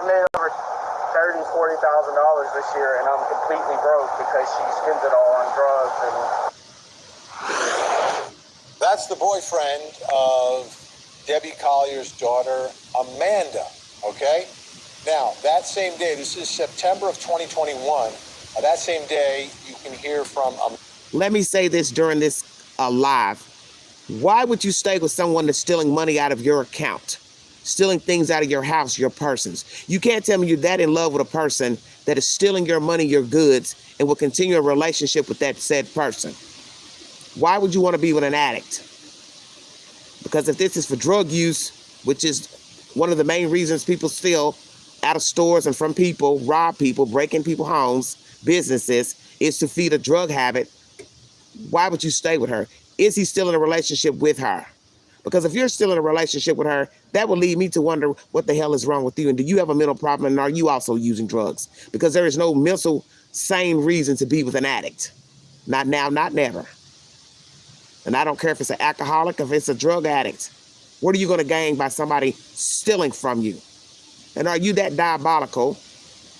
made over $30,000, $40,000 this year, and I'm completely broke because she spends it all on drugs. And that's the boyfriend of Debbie Collier's daughter, Amanda. Okay? Now, that same day, this is September of 2021, that same day, you can hear from... Let me say this during this live. Why would you stay with someone that's stealing money out of your account? Stealing things out of your house, your persons. You can't tell me you're that in love with a person that is stealing your money, your goods, and will continue a relationship with that said person. Why would you want to be with an addict? Because if this is for drug use, which is one of the main reasons people steal out of stores and from people, rob people, break in people's homes, businesses, is to feed a drug habit, why would you stay with her? Is he still in a relationship with her? Because if you're still in a relationship with her, that will lead me to wonder what the hell is wrong with you. And do you have a mental problem? And are you also using drugs? Because there is no mental sane reason to be with an addict. Not now, not never. And I don't care if it's an alcoholic, if it's a drug addict. What are you going to gain by somebody stealing from you? And are you that diabolical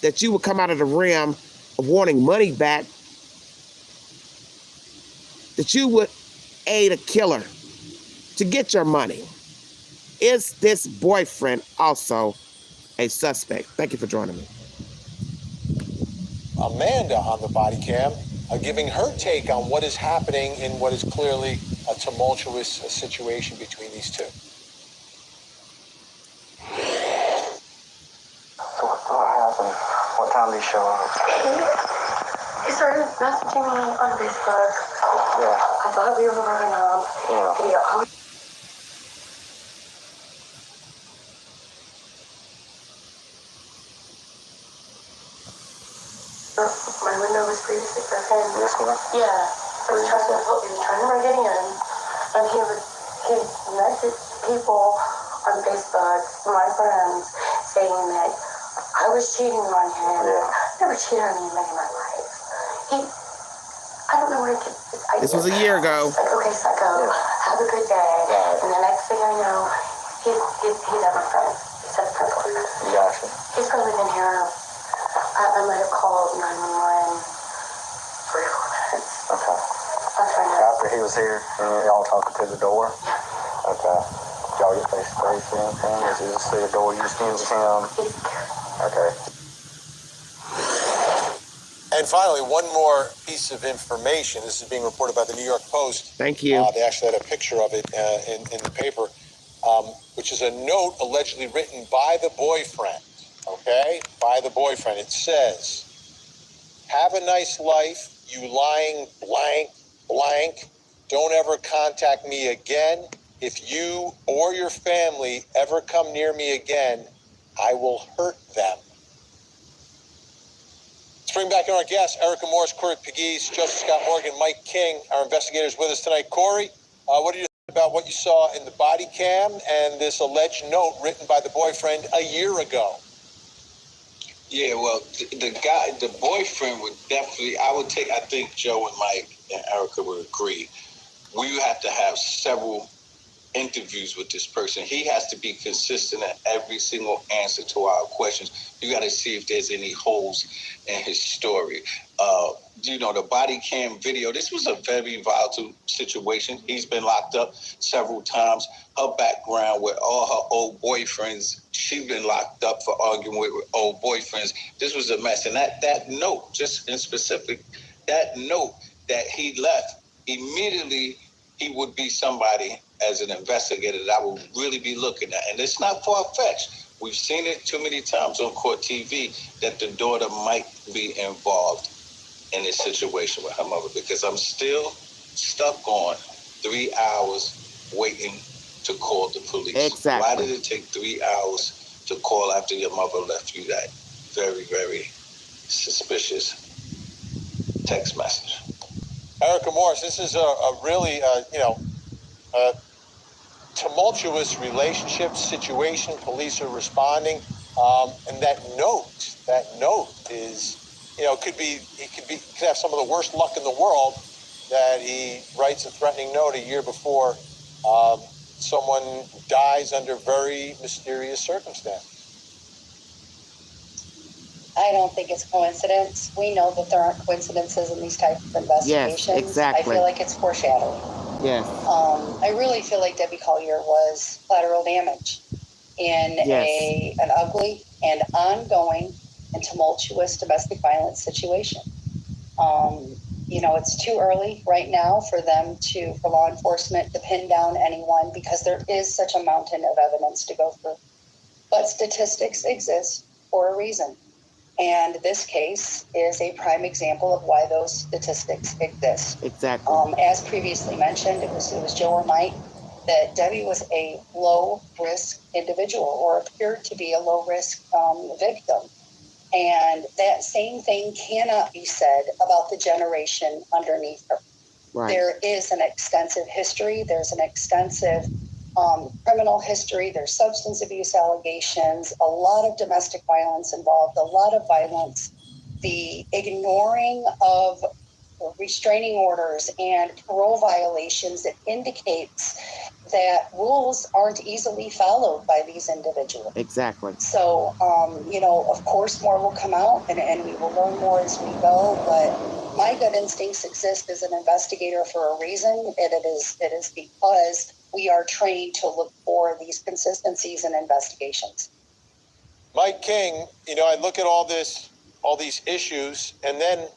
that you would come out of the realm of wanting money back, that you would aid a killer to get your money? Is this boyfriend also a suspect? Thank you for joining me. Amanda on the body cam, giving her take on what is happening in what is clearly a tumultuous situation between these two. So what happened? What time did he show up? He started messaging me on Facebook. Yeah. I thought we were broken up. Yeah. My window was previously broken. This one? Yeah. He was trying to break it in. And he messaged people on Facebook, my friends, saying that I was cheating on him. Yeah. Never cheated on anybody in my life. I don't know where to get this idea. This was a year ago. Like, okay, psycho, have a good day. Right. And the next thing I know, he's at my friend. He's at the front door. Gotcha. He's probably been here. I might have called 911 for 4 minutes. Okay. I'm trying to... After he was here, and y'all talking to the door? Yeah. Okay. Did y'all get face-to-face or anything? Or is it just the door you seen with him? He's there. Okay. And finally, one more piece of information. This is being reported by the New York Post. Thank you. They actually had a picture of it in the paper, which is a note allegedly written by the boyfriend, okay? By the boyfriend. It says, "Have a nice life. you lying blank, blank. Don't ever contact me again. If you or your family ever come near me again, I will hurt them. Let's bring back in our guests, Erica Morris, Corey Pegues, Joseph Scott Morgan, Mike King, our investigators with us tonight. Corey, what do you think about what you saw in the body cam and this alleged note written by the boyfriend a year ago? Yeah, well, the boyfriend would definitely, I think Joe and Mike and Erica would agree. We would have to have several interviews with this person. He has to be consistent in every single answer to our questions. You got to see if there's any holes in his story. The body cam video, this was a very volatile situation. He's been locked up several times. Her background with all her old boyfriends, she's been locked up for arguing with old boyfriends. This was a mess. And that note, just in specific, that note that he left, immediately he would be somebody as an investigator that I would really be looking at. And it's not far-fetched. We've seen it too many times on court TV that the daughter might be involved in this situation with her mother, because I'm still stuck on 3 hours waiting to call the police. Exactly. Why did it take 3 hours to call after your mother left you that very, very suspicious text message? Erica Morris, this is a really, tumultuous relationship situation. Police are responding, and that note is, could have some of the worst luck in the world that he writes a threatening note a year before someone dies under very mysterious circumstances. I don't think it's coincidence. We know that there aren't coincidences in these types of investigations. Yes, exactly. I feel like it's foreshadowing. Yes. I really feel like Debbie Collier was collateral damage in an ugly and ongoing and tumultuous domestic violence situation. It's too early right now for law enforcement to pin down anyone, because there is such a mountain of evidence to go through. But statistics exist for a reason. And this case is a prime example of why those statistics exist. Exactly. As previously mentioned, it was Joe or Mike, that Debbie was a low-risk individual, or appeared to be a low-risk victim. And that same thing cannot be said about the generation underneath her. Right. There is an extensive history. There's an extensive criminal history. There's substance abuse allegations, a lot of domestic violence involved, a lot of violence, the ignoring of restraining orders and parole violations that indicates that rules aren't easily followed by these individuals. Exactly. So, of course, more will come out, and we will learn more as we go, but my gut instincts exist as an investigator for a reason. It is because we are trained to look for these consistencies in investigations. Mike King, I look at all these issues, and then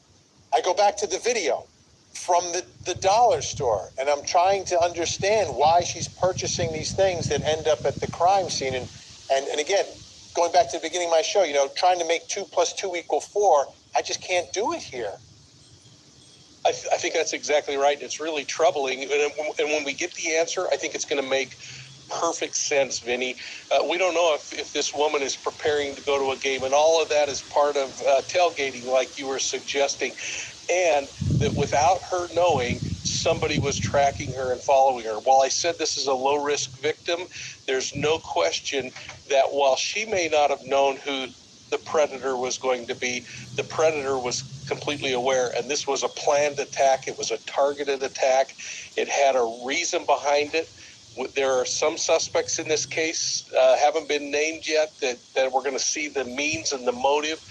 I go back to the video from the dollar store, and I'm trying to understand why she's purchasing these things that end up at the crime scene. And again, going back to the beginning of my show, trying to make 2 + 2 = 4, I just can't do it here. I think that's exactly right. It's really troubling. And when we get the answer, I think it's going to make perfect sense, Vinny. We don't know if this woman is preparing to go to a game, and all of that is part of tailgating, like you were suggesting. And that without her knowing, somebody was tracking her and following her. While I said this is a low-risk victim, there's no question that while she may not have known who the predator was going to be, the predator was completely aware, and this was a planned attack. It was a targeted attack. It had a reason behind it. There are some suspects in this case, haven't been named yet, that we're going to see the means and the motive,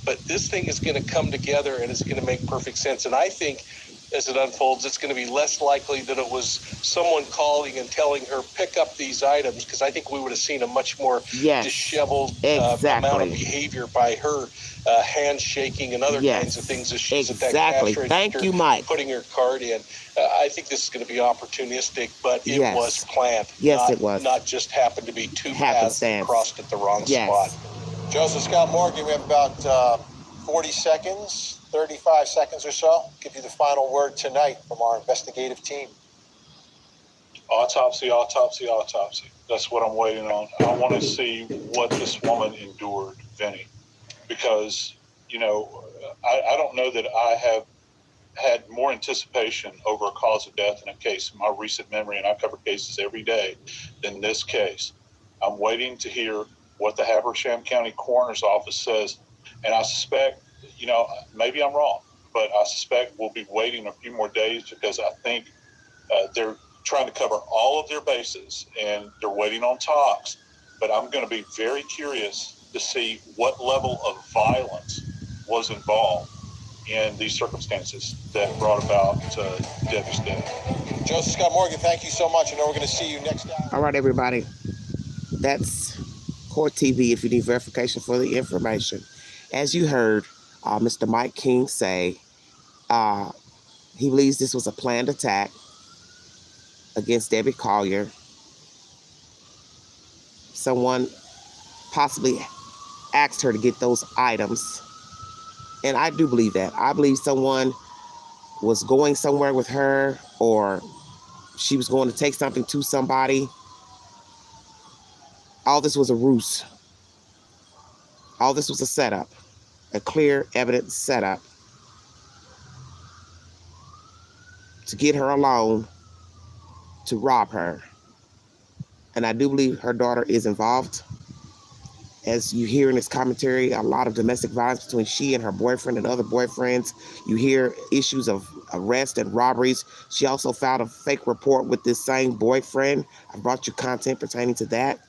but this thing is going to come together and it's going to make perfect sense. And I think as it unfolds, it's going to be less likely that it was someone calling and telling her, pick up these items, because I think we would have seen a much more disheveled amount of behavior by her, handshaking and other kinds of things as she's at that cash register. Thank you, Mike. Putting her card in. I think this is going to be opportunistic, but it was planned. Yes, it was. Not just happened to be two paths crossed at the wrong spot. Joseph Scott Morgan, we have about 40 seconds, 35 seconds or so. Give you the final word tonight from our investigative team. Autopsy, autopsy, autopsy. That's what I'm waiting on. I want to see what this woman endured, Vinny, because, you know, I don't know that I have had more anticipation over a cause of death in a case in my recent memory, and I cover cases every day, than this case. I'm waiting to hear what the Habersham County Coroner's Office says, and I suspect, you know, maybe I'm wrong, but I suspect we'll be waiting a few more days because I think they're trying to cover all of their bases, and they're waiting on talks. But I'm going to be very curious to see what level of violence was involved in these circumstances that brought about Debbie's death. Joseph Scott Morgan, thank you so much. I know we're going to see you next time. All right, everybody. That's Court TV if you need verification for the information. As you heard Mr. Mike King say, he believes this was a planned attack against Debbie Collier. Someone possibly asked her to get those items. And I do believe that. I believe someone was going somewhere with her, or she was going to take something to somebody. All this was a ruse. All this was a setup, a clear, evident setup to get her alone, to rob her. And I do believe her daughter is involved. As you hear in this commentary, a lot of domestic violence between she and her boyfriend and other boyfriends. You hear issues of arrest and robberies. She also filed a fake report with this same boyfriend. I brought you content pertaining to that.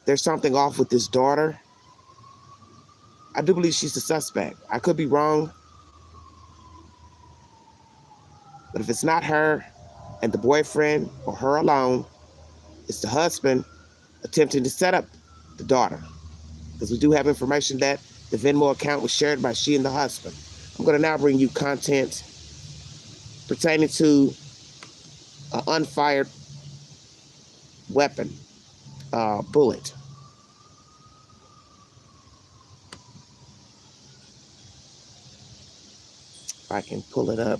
There's something off with this daughter. I do believe she's the suspect. I could be wrong. But if it's not her and the boyfriend or her alone, it's the husband attempting to set up the daughter. Because we do have information that the Venmo account was shared by she and the husband. I'm going to now bring you content pertaining to an unfired weapon, bullet. If I can pull it up.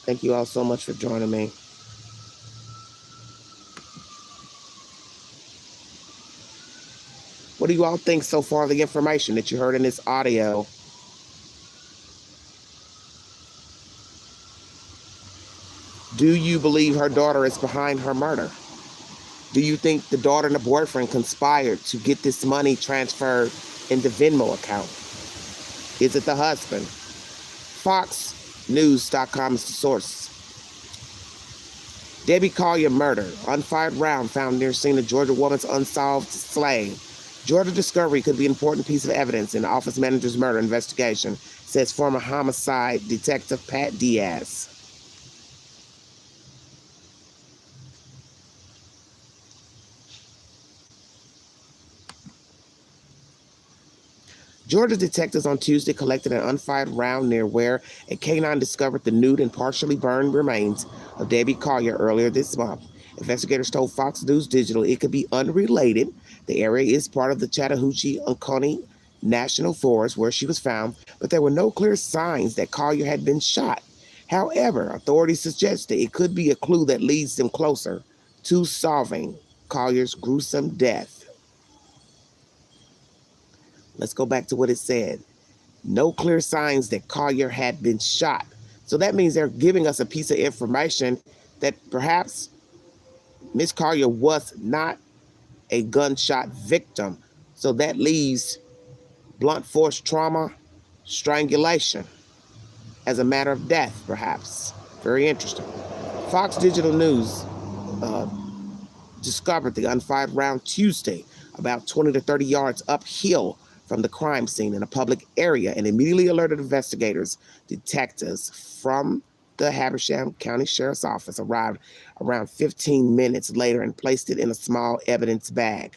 Thank you all so much for joining me. What do you all think so far of the information that you heard in this audio? Do you believe her daughter is behind her murder? Do you think the daughter and the boyfriend conspired to get this money transferred in the Venmo account? Is it the husband? FoxNews.com is the source. Debbie Collier murder. Unfired round found near scene of Georgia woman's unsolved slaying. Georgia discovery could be an important piece of evidence in the office manager's murder investigation, says former homicide detective Pat Diaz. Georgia detectives on Tuesday collected an unfired round near where a canine discovered the nude and partially burned remains of Debbie Collier earlier this month. Investigators told Fox News Digital it could be unrelated. The area is part of the Chattahoochee-Oconee National Forest where she was found, but there were no clear signs that Collier had been shot. However, authorities suggested it could be a clue that leads them closer to solving Collier's gruesome death. Let's go back to what it said. No clear signs that Collier had been shot. So that means they're giving us a piece of information that perhaps Miss Collier was not a gunshot victim. So that leaves blunt force trauma, strangulation as a matter of death, perhaps. Very interesting. Fox Digital News discovered the unfired round Tuesday, about 20 to 30 yards uphill from the crime scene in a public area, and immediately alerted investigators. Detectives from the Habersham County Sheriff's Office arrived around 15 minutes later and placed it in a small evidence bag.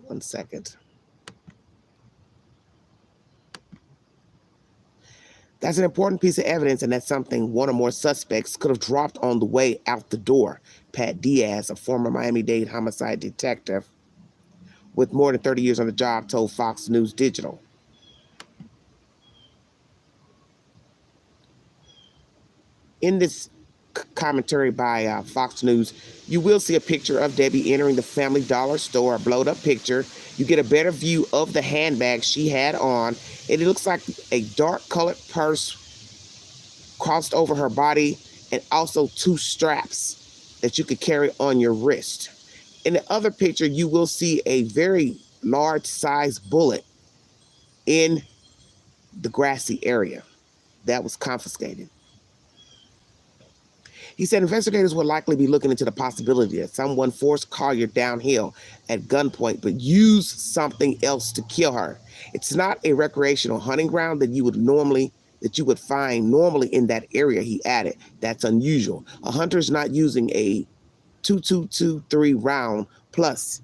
1 second. That's an important piece of evidence, and that's something one or more suspects could have dropped on the way out the door. Pat Diaz, a former Miami-Dade homicide detective with more than 30 years on the job, told Fox News Digital. In this commentary by Fox News, you will see a picture of Debbie entering the Family Dollar store, a blowed-up picture. You get a better view of the handbag she had on, and it looks like a dark-colored purse crossed over her body, and also 2 straps that you could carry on your wrist. In the other picture, you will see a very large-sized bullet in the grassy area that was confiscated. He said investigators would likely be looking into the possibility that someone forced Collier downhill at gunpoint but used something else to kill her. It's not a recreational hunting ground that you would find normally in that area, he added. That's unusual. A hunter is not using a .2223 round, plus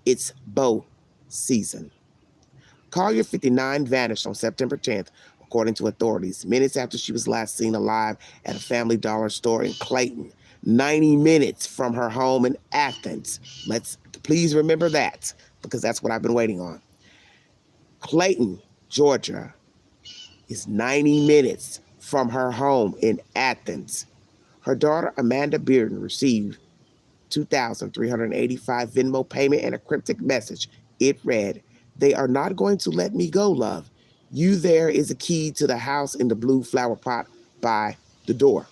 it's bow season. Collier, 59, vanished on September 10th, according to authorities, minutes after she was last seen alive at a Family Dollar store in Clayton, 90 minutes from her home in Athens. Let's please remember that, because that's what I've been waiting on. Clayton, Georgia, is 90 minutes from her home in Athens. Her daughter, Amanda Bearden, received $2,385 Venmo payment and a cryptic message. It read, "They are not going to let me go, love. You there is a key to the house in the blue flower pot by the door."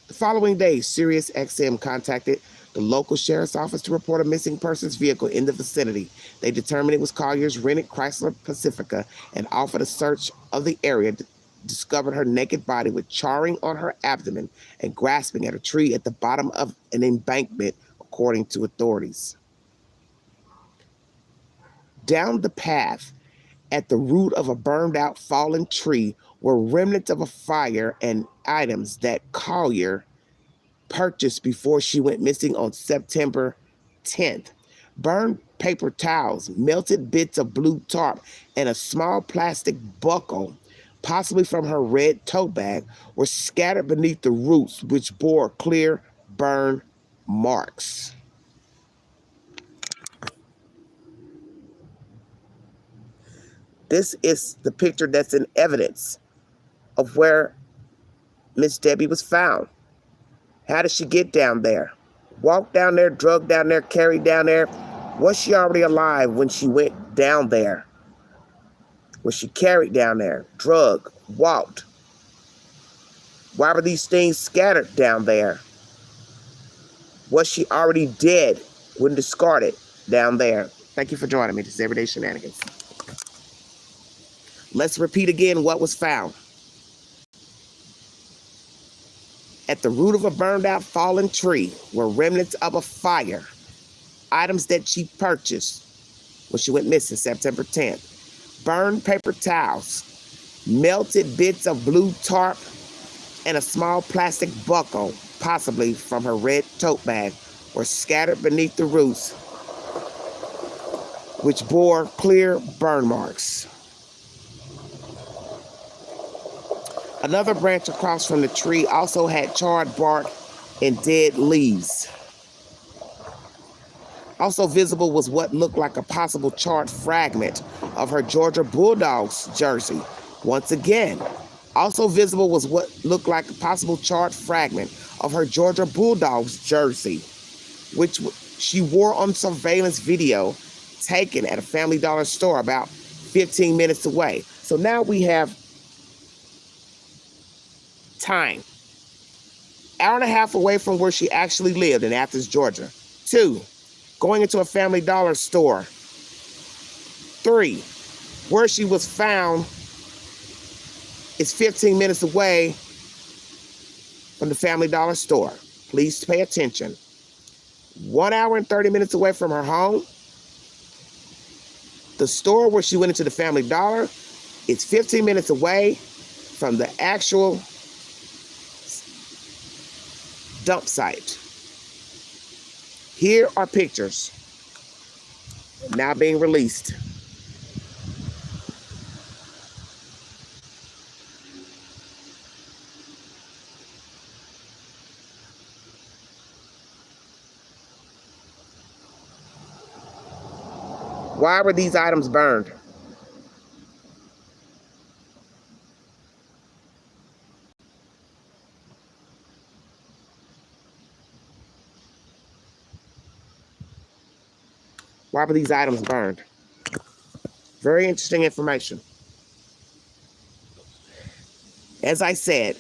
The following day, Sirius XM contacted the local sheriff's office to report a missing persons vehicle in the vicinity. They determined it was Collier's rented Chrysler Pacifica and offered a search of the area, discovered her naked body with charring on her abdomen and grasping at a tree at the bottom of an embankment, according to authorities. Down the path, at the root of a burned-out fallen tree, were remnants of a fire and items that Collier purchased before she went missing on September 10th. Burned paper towels, melted bits of blue tarp, and a small plastic buckle, possibly from her red tote bag, were scattered beneath the roots, which bore clear burn marks. This is the picture that's in evidence of where Miss Debbie was found. How did she get down there? Walked down there, drugged down there, carried down there? Was she already alive when she went down there? Was she carried down there, drugged, walked? Why were these things scattered down there? Was she already dead when discarded down there? Thank you for joining me. This is Everyday Shenanigans. Let's repeat again what was found. At the root of a burned-out fallen tree were remnants of a fire, items that she purchased when she went missing September 10th. Burned paper towels, melted bits of blue tarp, and a small plastic buckle, possibly from her red tote bag, were scattered beneath the roots, which bore clear burn marks. Another branch across from the tree also had charred bark and dead leaves. Also visible was what looked like a possible charred fragment of her Georgia Bulldogs jersey. Once again, also visible was what looked like a possible charred fragment of her Georgia Bulldogs jersey, which she wore on surveillance video taken at a Family Dollar store about 15 minutes away. So now we have time. Hour and a half away from where she actually lived in Athens, Georgia. 2, going into a Family Dollar store. 3, where she was found is 15 minutes away from the Family Dollar store. Please pay attention. 1 hour and 30 minutes away from her home. The store where she went into the Family Dollar is 15 minutes away from the actual dump site. Here are pictures. now being released. Why were these items burned? Why were these items burned? Very interesting information. As I said,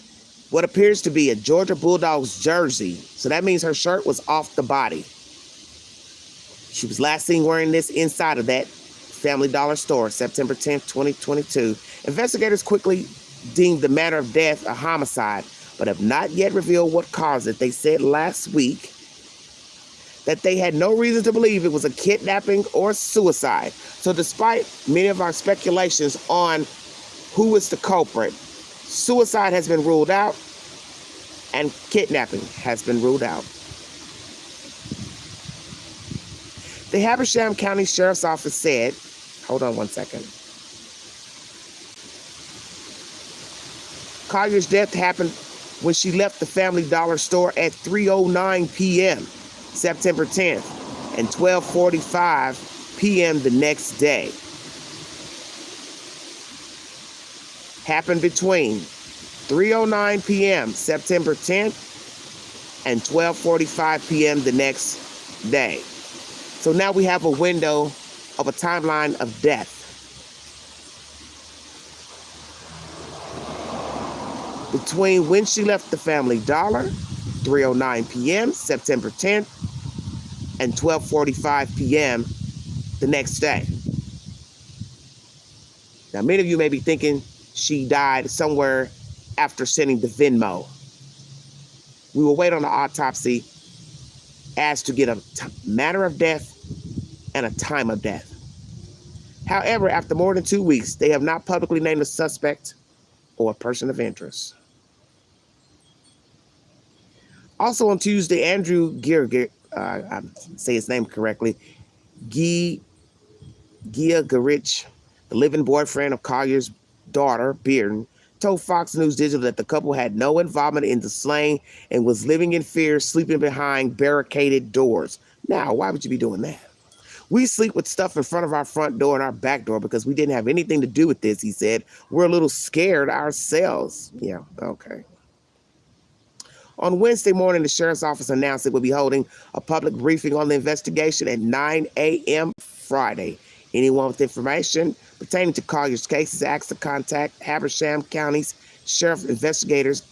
what appears to be a Georgia Bulldogs jersey. So that means her shirt was off the body. She was last seen wearing this inside of that Family Dollar store, September 10th, 2022. Investigators quickly deemed the manner of death a homicide, but have not yet revealed what caused it. They said last week that they had no reason to believe it was a kidnapping or suicide. So despite many of our speculations on who is the culprit, suicide has been ruled out and kidnapping has been ruled out. The Habersham County Sheriff's Office said, hold on one second. Collier's death happened when she left the Family Dollar store at 3:09 p.m. September 10th and 12:45 p.m. the next day. Happened between 3:09 p.m. September 10th and 12:45 p.m. the next day. So now we have a window of a timeline of death. Between when she left the Family Dollar, 3:09 p.m., September 10th, and 12:45 p.m. the next day. Now, many of you may be thinking she died somewhere after sending the Venmo. We will wait on the autopsy as to get a manner of death and a time of death. However, after more than 2 weeks, they have not publicly named a suspect or a person of interest. Also on Tuesday, Andrew Gierger, I say his name correctly, Giergerich, the living boyfriend of Collier's daughter, Bearden, told Fox News Digital that the couple had no involvement in the slaying and was living in fear, sleeping behind barricaded doors. Now, why would you be doing that? We sleep with stuff in front of our front door and our back door because we didn't have anything to do with this, he said. We're a little scared ourselves. Yeah, okay. On Wednesday morning, the sheriff's office announced it would be holding a public briefing on the investigation at 9 a.m. Friday. Anyone with information pertaining to Collier's case is asked to contact Habersham County's sheriff investigators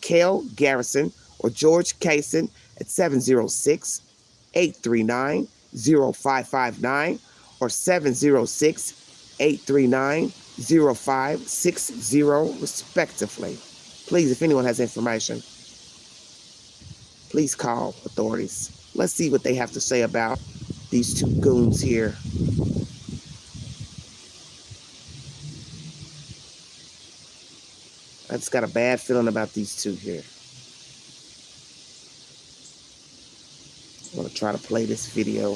Cale Garrison or George Kaysen at 706-839-0559 or 706-839-0560 respectively. Please, if anyone has information, please call authorities. Let's see what they have to say about these two goons here. I just got a bad feeling about these two here. I'm going to try to play this video.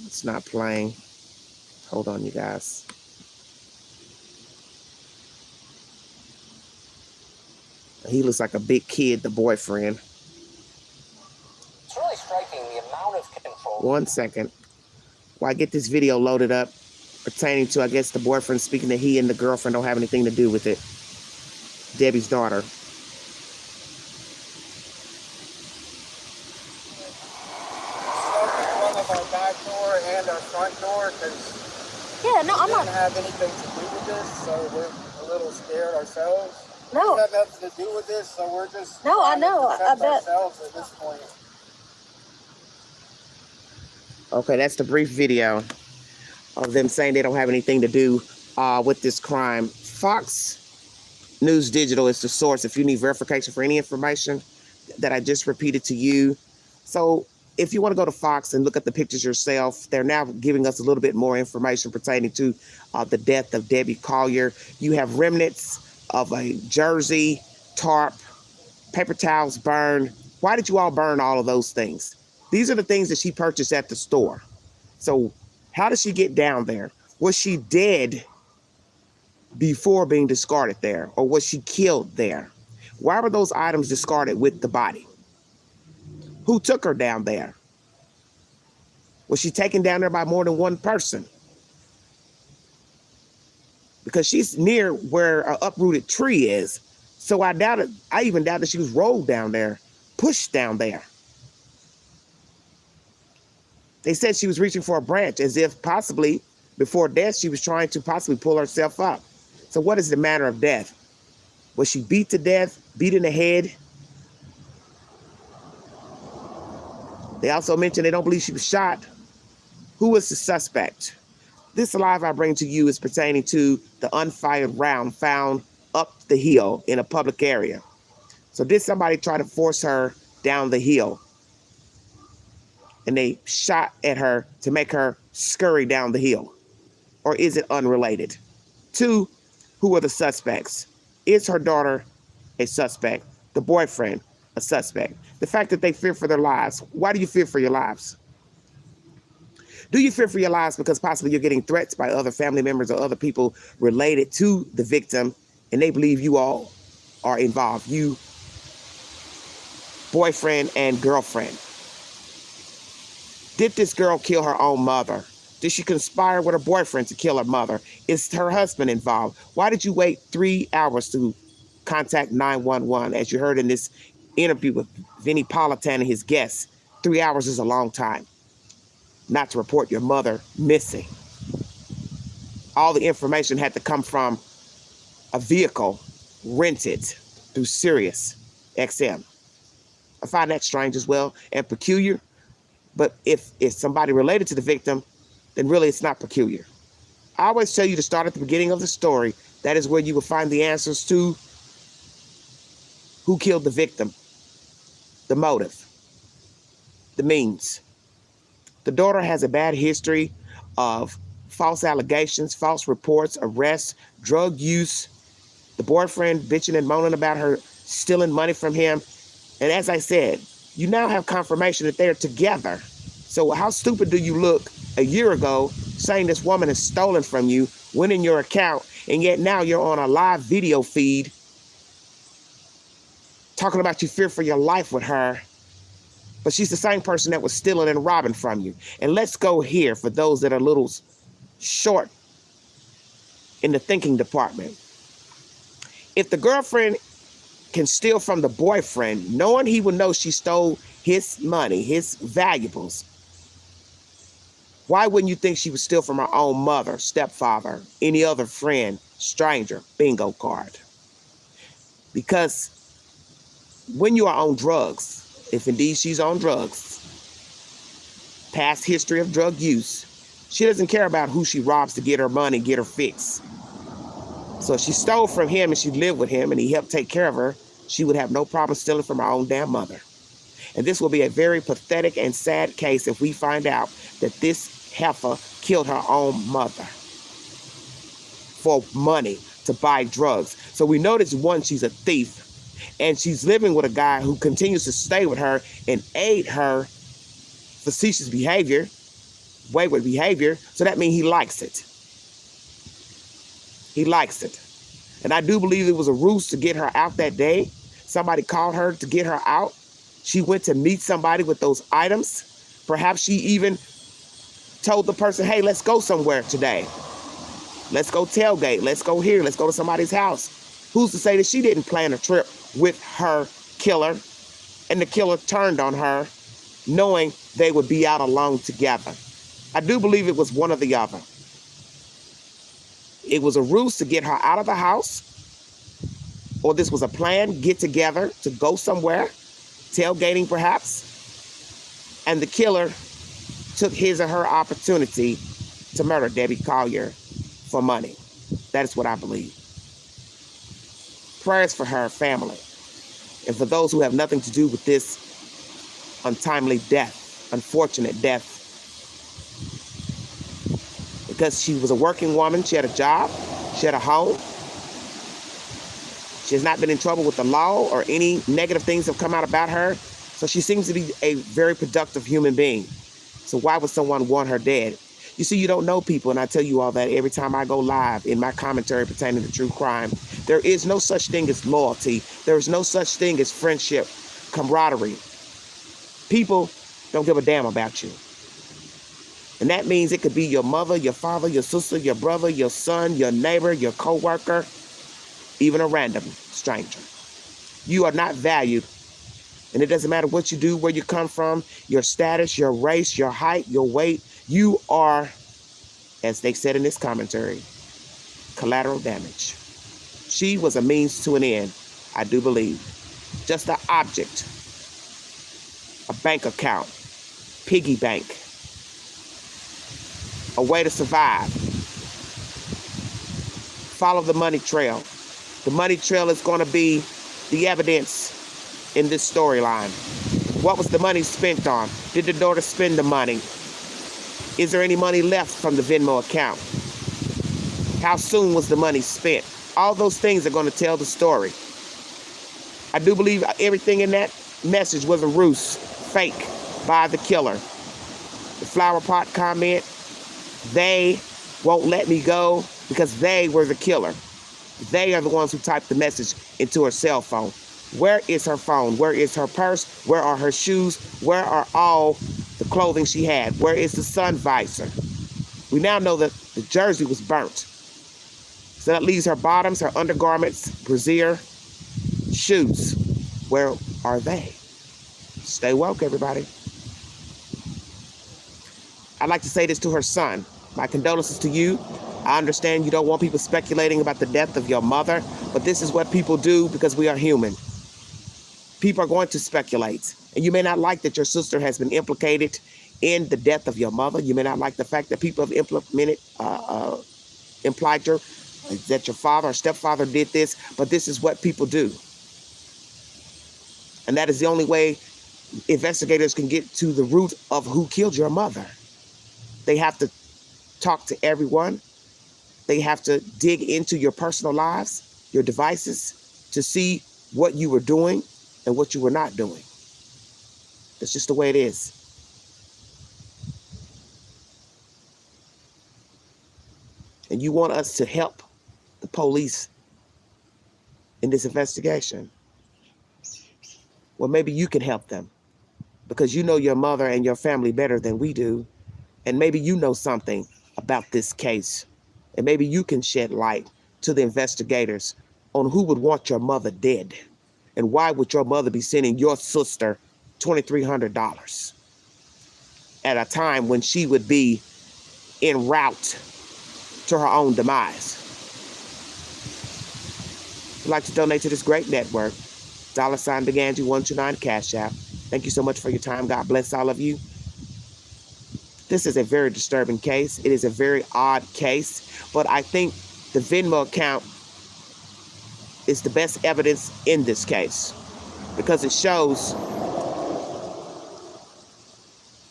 It's not playing. Hold on, you guys. He looks like a big kid, the boyfriend. It's really striking the amount of control. 1 second. While I get this video loaded up pertaining to, I guess, the boyfriend speaking that he and the girlfriend don't have anything to do with it. Debbie's daughter. Stuff in front of our back door and our front door because we didn't have anything to do with this, so we're a little scared ourselves. No. We have nothing to do with this, so we're just No, I know. I bet ourselves at this point. Okay, that's the brief video of them saying they don't have anything to do with this crime. Fox News Digital is the source if you need verification for any information that I just repeated to you. So if you want to go to Fox and look at the pictures yourself, they're now giving us a little bit more information pertaining to the death of Debbie Collier. You have remnants of a jersey, tarp, paper towels burned. Why did you all burn all of those things? These are the things that she purchased at the store. So how did she get down there? Was she dead before being discarded there? Or was she killed there? Why were those items discarded with the body? Who took her down there? Was she taken down there by more than one person? Because she's near where an uprooted tree is. So I even doubt that she was rolled down there, pushed down there. They said she was reaching for a branch as if possibly before death she was trying to possibly pull herself up. So what is the manner of death? Was she beat to death, beat in the head? They also mentioned they don't believe she was shot. Who was the suspect? This live I bring to you is pertaining to the unfired round found up the hill in a public area. So did somebody try to force her down the hill? And they shot at her to make her scurry down the hill? Or is it unrelated? 2, who are the suspects? Is her daughter a suspect? The boyfriend a suspect? The fact that they fear for their lives. Why do you fear for your lives? Do you fear for your lives because possibly you're getting threats by other family members or other people related to the victim, and they believe you all are involved? You, boyfriend and girlfriend. Did this girl kill her own mother? Did she conspire with her boyfriend to kill her mother? Is her husband involved? Why did you wait 3 hours to contact 911? As you heard in this interview with Vinnie Politan and his guests, 3 hours is a long time not to report your mother missing. All the information had to come from a vehicle rented through Sirius XM. I find that strange as well and peculiar. But if it's somebody related to the victim, then really it's not peculiar. I always tell you to start at the beginning of the story. That is where you will find the answers to who killed the victim, the motive, the means. The daughter has a bad history of false allegations, false reports, arrests, drug use, the boyfriend bitching and moaning about her stealing money from him. And as I said, you now have confirmation that they're together. So how stupid do you look a year ago saying this woman has stolen from you, went in your account, and yet now you're on a live video feed talking about you fear for your life with her, but she's the same person that was stealing and robbing from you. And let's go here for those that are a little short in the thinking department. If the girlfriend can steal from the boyfriend, knowing he would know she stole his money, his valuables, why wouldn't you think she would steal from her own mother, stepfather, any other friend, stranger? Bingo card. Because when you are on drugs, if indeed she's on drugs, past history of drug use, she doesn't care about who she robs to get her money, get her fix. So if she stole from him and she lived with him and he helped take care of her, she would have no problem stealing from her own damn mother. And this will be a very pathetic and sad case if we find out that this heifer killed her own mother for money to buy drugs. So we know that, one, she's a thief, and she's living with a guy who continues to stay with her and aid her facetious behavior, wayward behavior. So that means he likes it. He likes it. And I do believe it was a ruse to get her out that day. Somebody called her to get her out. She went to meet somebody with those items. Perhaps she even told the person, hey, let's go somewhere today. Let's go tailgate. Let's go here. Let's go to somebody's house. Who's to say that she didn't plan a trip with her killer and the killer turned on her knowing they would be out alone together? I do believe it was one or the other. It was a ruse to get her out of the house, or this was a planned get together to go somewhere, tailgating perhaps, and the killer took his or her opportunity to murder Debbie Collier for money. That is what I believe. Prayers for her family and for those who have nothing to do with this untimely death, unfortunate death. Because she was a working woman, she had a job, she had a home. She has not been in trouble with the law or any negative things have come out about her. So she seems to be a very productive human being. So why would someone want her dead? You see, you don't know people, and I tell you all that every time I go live in my commentary pertaining to true crime. There is no such thing as loyalty. There is no such thing as friendship, camaraderie. People don't give a damn about you. And that means it could be your mother, your father, your sister, your brother, your son, your neighbor, your coworker, even a random stranger. You are not valued. And it doesn't matter what you do, where you come from, your status, your race, your height, your weight. You are, as they said in this commentary, collateral damage. She was a means to an end, I do believe. Just an object, a bank account, piggy bank, a way to survive. Follow the money trail. The money trail is going to be the evidence in this storyline. What was the money spent on? Did the daughter spend the money? Is there any money left from the Venmo account? How soon was the money spent? All those things are going to tell the story. I do believe everything in that message was a ruse, fake, by the killer. The flower pot comment, they won't let me go because they were the killer. They are the ones who typed the message into her cell phone. Where is her phone? Where is her purse? Where are her shoes? Where are all the clothing she had? Where is the sun visor? We now know that the jersey was burnt. So that leaves her bottoms, her undergarments, brassiere, shoes. Where are they? Stay woke, everybody. I'd like to say this to her son. My condolences to you. I understand you don't want people speculating about the death of your mother, but this is what people do because we are human. People are going to speculate. And you may not like that your sister has been implicated in the death of your mother. You may not like the fact that people have implied that your father or stepfather did this, but this is what people do. And that is the only way investigators can get to the root of who killed your mother. They have to talk to everyone. They have to dig into your personal lives, your devices, to see what you were doing and what you were not doing. That's just the way it is. And you want us to help the police in this investigation. Well, maybe you can help them because you know your mother and your family better than we do. And maybe you know something about this case. And maybe you can shed light to the investigators on who would want your mother dead. And why would your mother be sending your sister $2,300 at a time when she would be en route to her own demise? If you'd like to donate to this great network, $Big Angie129 Cash App. Thank you so much for your time. God bless all of you. This is a very disturbing case. It is a very odd case, but I think the Venmo account is the best evidence in this case because it shows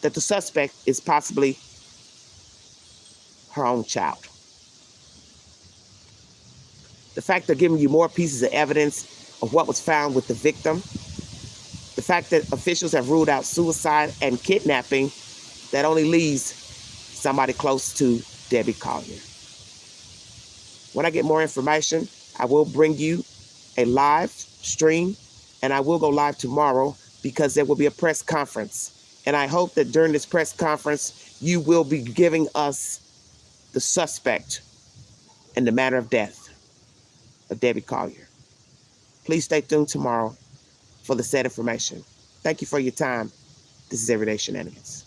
that the suspect is possibly her own child. The fact they're giving you more pieces of evidence of what was found with the victim, the fact that officials have ruled out suicide and kidnapping, that only leaves somebody close to Debbie Collier. When I get more information, I will bring you a live stream, and I will go live tomorrow because there will be a press conference. And I hope that during this press conference, you will be giving us the suspect in the matter of death of Debbie Collier. Please stay tuned tomorrow for the said information. Thank you for your time. This is Everyday Shenanigans.